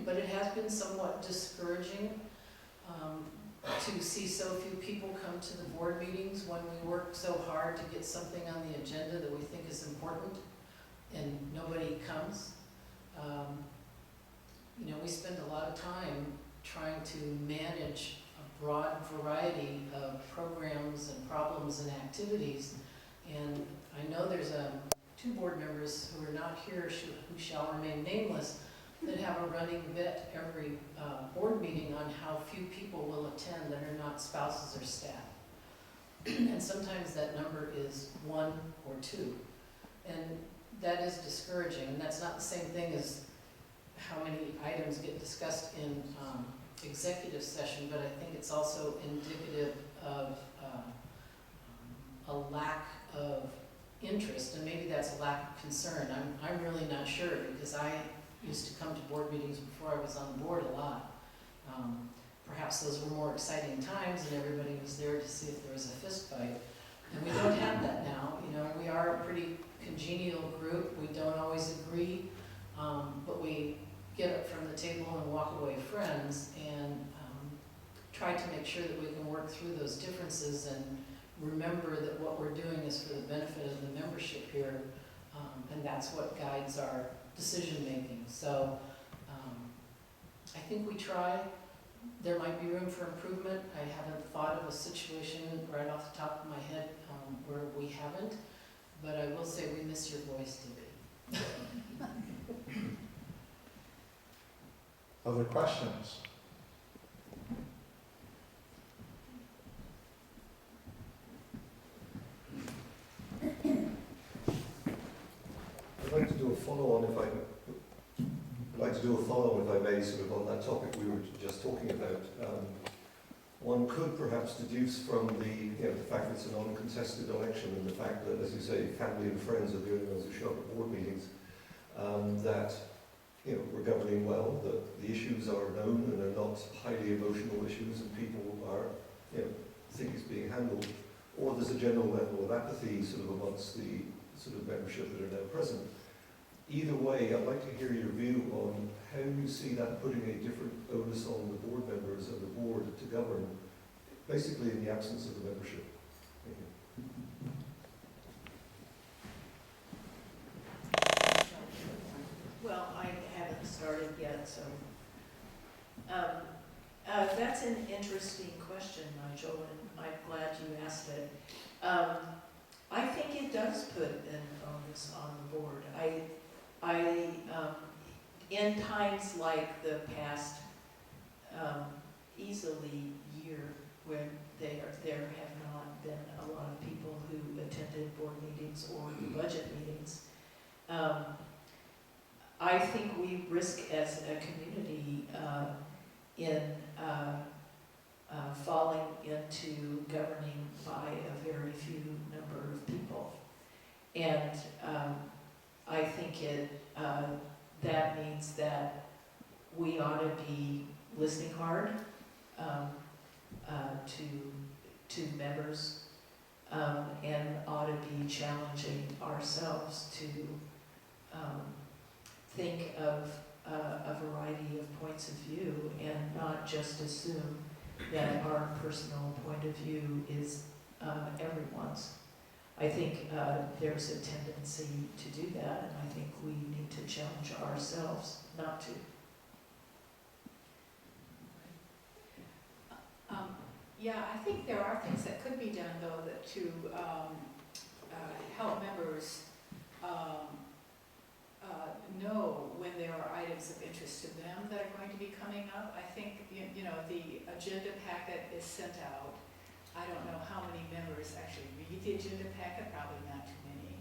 Speaker 3: But it has been somewhat discouraging to see so few people come to the board meetings when we work so hard to get something on the agenda that we think is important and nobody comes. We spend a lot of time trying to manage a broad variety of programs and problems and activities, and I know there's two board members who are not here who shall remain nameless that have a running bet every board meeting on how few people will attend that are not spouses or staff. And sometimes that number is 1 or 2. And that is discouraging. And that's not the same thing as how many items get discussed in executive session, but I think it's also indicative of a lack of interest, and maybe that's a lack of concern. I'm really not sure, because I used to come to board meetings before I was on the board a lot. Perhaps those were more exciting times and everybody was there to see if there was a fist fight. And we don't have that now. We are a pretty congenial group. We don't always agree, but we get up from the table and walk away friends. And try to make sure that we can work through those differences and remember that what we're doing is for the benefit of the membership here, and that's what guides our decision-making. So I think we try. There might be room for improvement. I haven't thought of a situation right off the top of my head where we haven't, but I will say we miss your voice, Debbie.
Speaker 1: Other questions?
Speaker 7: I'd like to do a follow-on if I may, sort of on that topic we were just talking about. One could perhaps deduce from the fact that it's an uncontested election and the fact that, as you say, family and friends are the only ones who show up at board meetings, that we're governing well, that the issues are known and are not highly emotional issues and people are, think it's being handled, or there's a general level of apathy sort of amongst the sort of membership that are now present. Either way, I'd like to hear your view on how you see that putting a different onus on the board members and the board to govern, basically in the absence of the membership. Thank you.
Speaker 4: Well, I haven't started yet, so. That's an interesting question, Nigel, and I'm glad you asked it. I think it does put an onus on the board. In times like the past, easily year, when there have not been a lot of people who attended board meetings or the budget meetings, I think we risk as a community in falling into governing by a very few number of people. And I think that means that we ought to be listening hard to members and ought to be challenging ourselves to think of a variety of points of view and not just assume that our personal point of view is everyone's. I think there's a tendency to do that, and I think we need to challenge ourselves not to.
Speaker 2: Yeah, I think there are things that could be done, though, that to help members know when there are items of interest to them that are going to be coming up. I think, the agenda packet is sent out. I don't know how many members actually read the agenda packet, probably not too many,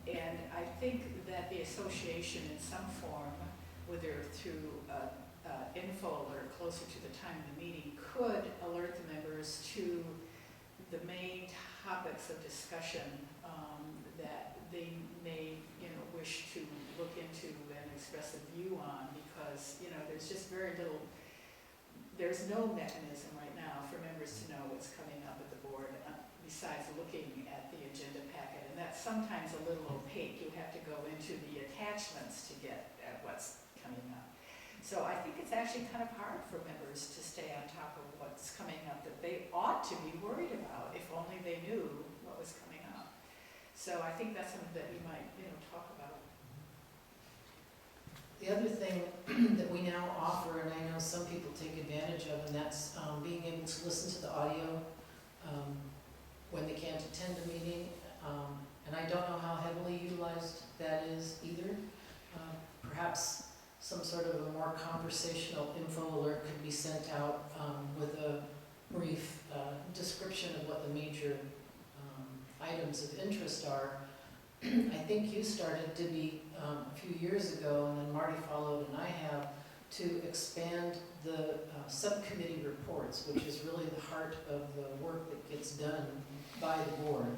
Speaker 2: and I think that the association in some form, whether through info or closer to the time of the meeting, could alert the members to the main topics of discussion that they may, wish to look into and express a view on, because, there's just very little, there's no mechanism right now for members to know what's coming up at the board besides looking at the agenda packet, and that's sometimes a little opaque. You have to go into the attachments to get at what's coming up. So I think it's actually kind of hard for members to stay on top of what's coming up that they ought to be worried about if only they knew what was coming up. So I think that's something that we might, talk about.
Speaker 3: The other thing that we now offer, and I know some people take advantage of, and that's being able to listen to the audio when they can't attend a meeting. And I don't know how heavily utilized that is either. Perhaps some sort of a more conversational info alert could be sent out with a brief description of what the major items of interest are. I think you started to be a few years ago, and then Marty followed, and I have, to expand the subcommittee reports, which is really the heart of the work that gets done by the board.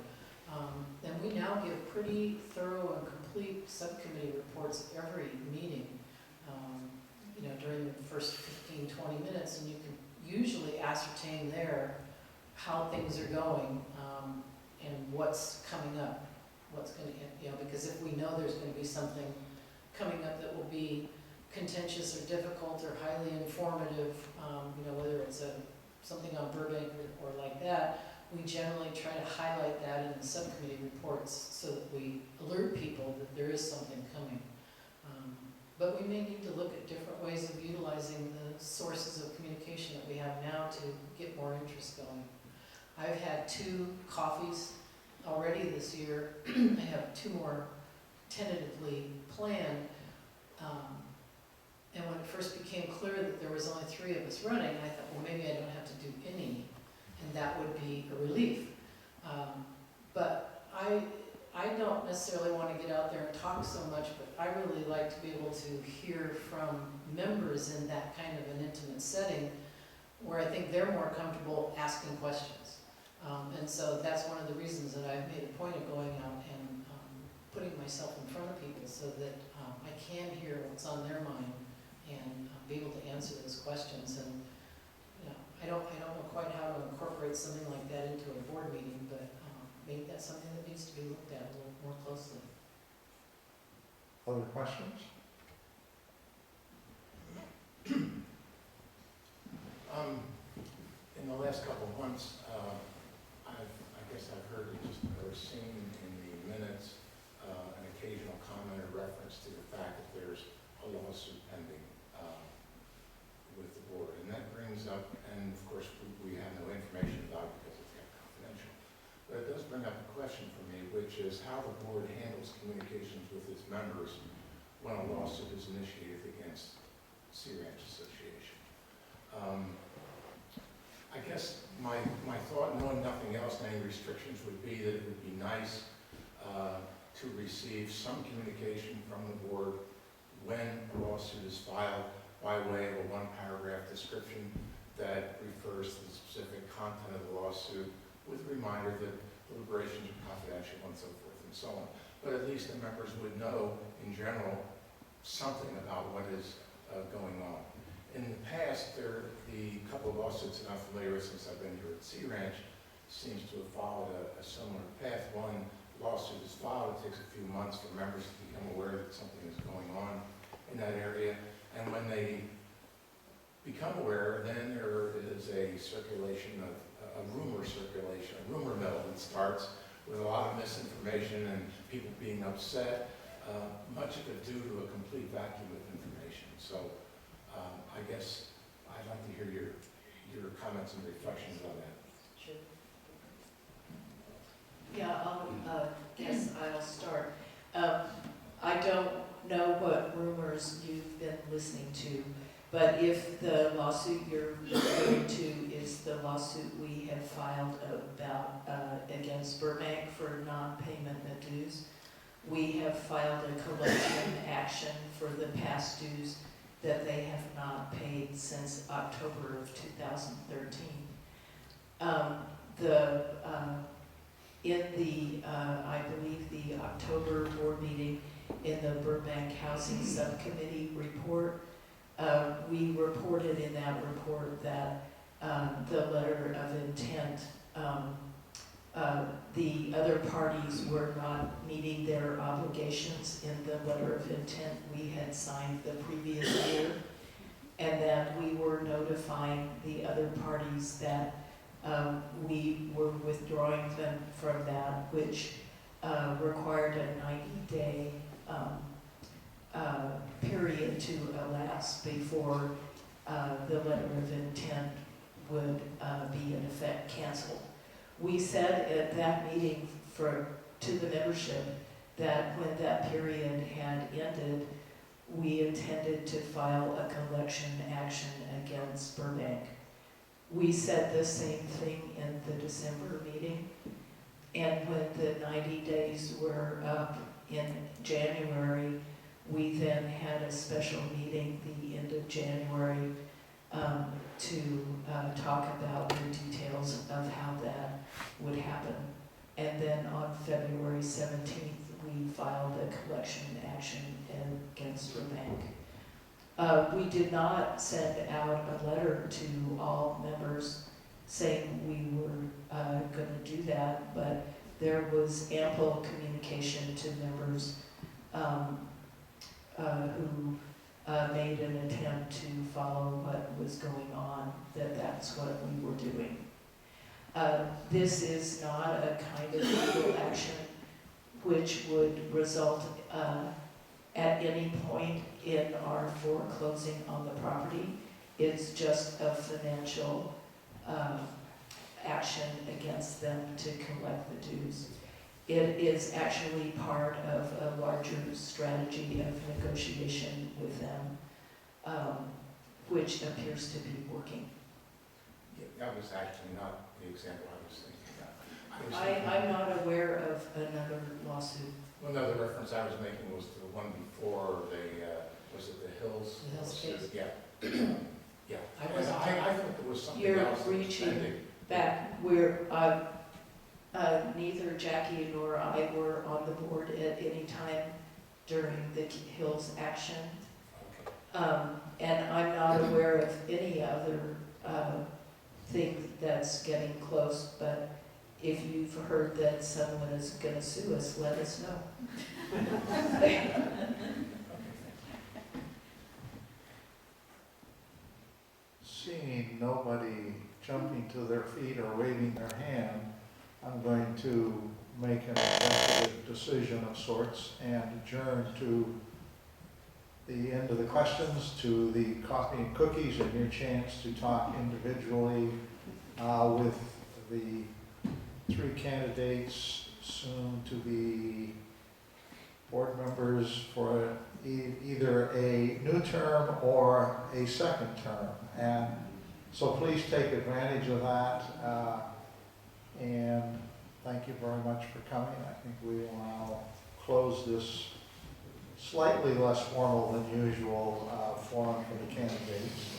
Speaker 3: And we now give pretty thorough and complete subcommittee reports every meeting, during the first 15, 20 minutes, and you can usually ascertain there how things are going and what's coming up, what's going to, because if we know there's going to be something coming up that will be contentious contentious or difficult or highly informative, whether it's something on Burbank or like that, we generally try to highlight that in the subcommittee reports so that we alert people that there is something coming. But we may need to look at different ways of utilizing the sources of communication that we have now to get more interest going. I've had 2 coffees already this year. I have 2 more tentatively planned. And when it first became clear that there was only 3 of us running, I thought, well, maybe I don't have to do any, and that would be a relief. But I don't necessarily want to get out there and talk so much, but I really like to be able to hear from members in that kind of an intimate setting where I think they're more comfortable asking questions. And so that's one of the reasons that I've made a point of going out and putting myself in front of people so that I can hear what's on their mind and be able to answer those questions. And I don't know quite how to incorporate something like that into a board meeting, but maybe that's something that needs to be looked at a little more closely.
Speaker 1: Other questions?
Speaker 8: In the last couple of months, I guess I've heard or seen in the minutes an occasional comment or reference to the fact that there's a lawsuit pending with the board. And that brings up, and of course we have no information about it because it's kept confidential, but it does bring up a question for me, which is how the board handles communications with its members when a lawsuit is initiated against Sea Ranch Association. I guess my thought, knowing nothing else, and any restrictions, would be that it would be nice to receive some communication from the board when a lawsuit is filed by way of a 1-paragraph description that refers to the specific content of the lawsuit with a reminder that deliberations are confidential and so forth and so on. But at least the members would know, in general, something about what is going on. In the past, the couple of lawsuits that I'm familiar with since I've been here at Sea Ranch seems to have followed a similar path. One lawsuit is filed, it takes a few months for members to become aware that something is going on in that area. And when they become aware, then there is a circulation of a rumor mill that starts with a lot of misinformation and people being upset, much of it due to a complete vacuum of information. So I guess I'd like to hear your comments and reflections on that.
Speaker 4: Sure. Yeah, guess I'll start. I don't know what rumors you've been listening to, but if the lawsuit you're referring to is the lawsuit we have filed about against Burbank for non-payment of dues, we have filed a collection action for the past dues that they have not paid since October of 2013. I believe the October board meeting, in the Burbank Housing Subcommittee report, we reported in that report that the letter of intent, the other parties were not meeting their obligations in the letter of intent we had signed the previous year, and that we were notifying the other parties that we were withdrawing them from that, which required a 90-day period to elapse before the letter of intent would be in effect canceled. We said at that meeting to the membership that when that period had ended, we intended to file a collection action against Burbank. We said the same thing in the December meeting, and when the 90 days were up in January, we then had a special meeting the end of January to talk about the details of how that would happen. And then on February 17th, we filed a collection action against Burbank. We did not send out a letter to all members saying we were going to do that, but there was ample communication to members who made an attempt to follow what was going on, that's what we were doing. This is not a kind of legal action which would result at any point in our foreclosing on the property. It's just a financial action against them to collect the dues. It is actually part of a larger strategy of negotiation with them, which appears to be working.
Speaker 8: Yeah, that was actually not the example I was thinking of.
Speaker 4: I'm not aware of another lawsuit.
Speaker 8: Well, no, the reference I was making was to the one before was it the Hills?
Speaker 4: The Hills case.
Speaker 8: Yeah. Yeah.
Speaker 4: I
Speaker 8: And
Speaker 4: wasn't-
Speaker 8: I thought there was something
Speaker 4: You're
Speaker 8: else that was
Speaker 4: reaching
Speaker 8: pending.
Speaker 4: back where neither Jackie nor I were on the board at any time during the Hills action.
Speaker 8: Okay.
Speaker 4: And I'm not aware of any other thing that's getting close, but if you've heard that someone is gonna sue us, let us know.
Speaker 1: Seeing nobody jumping to their feet or waving their hand, I'm going to make an executive decision of sorts and adjourn to the end of the questions, to the coffee and cookies, and your chance to talk individually with the three candidates, soon to be board members for either a new term or a second term. And so please take advantage of that. And thank you very much for coming. I think we will now close this slightly less formal than usual forum for the candidates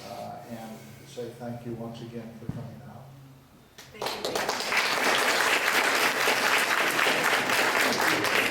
Speaker 1: and say thank you once again for coming out.
Speaker 2: Thank you.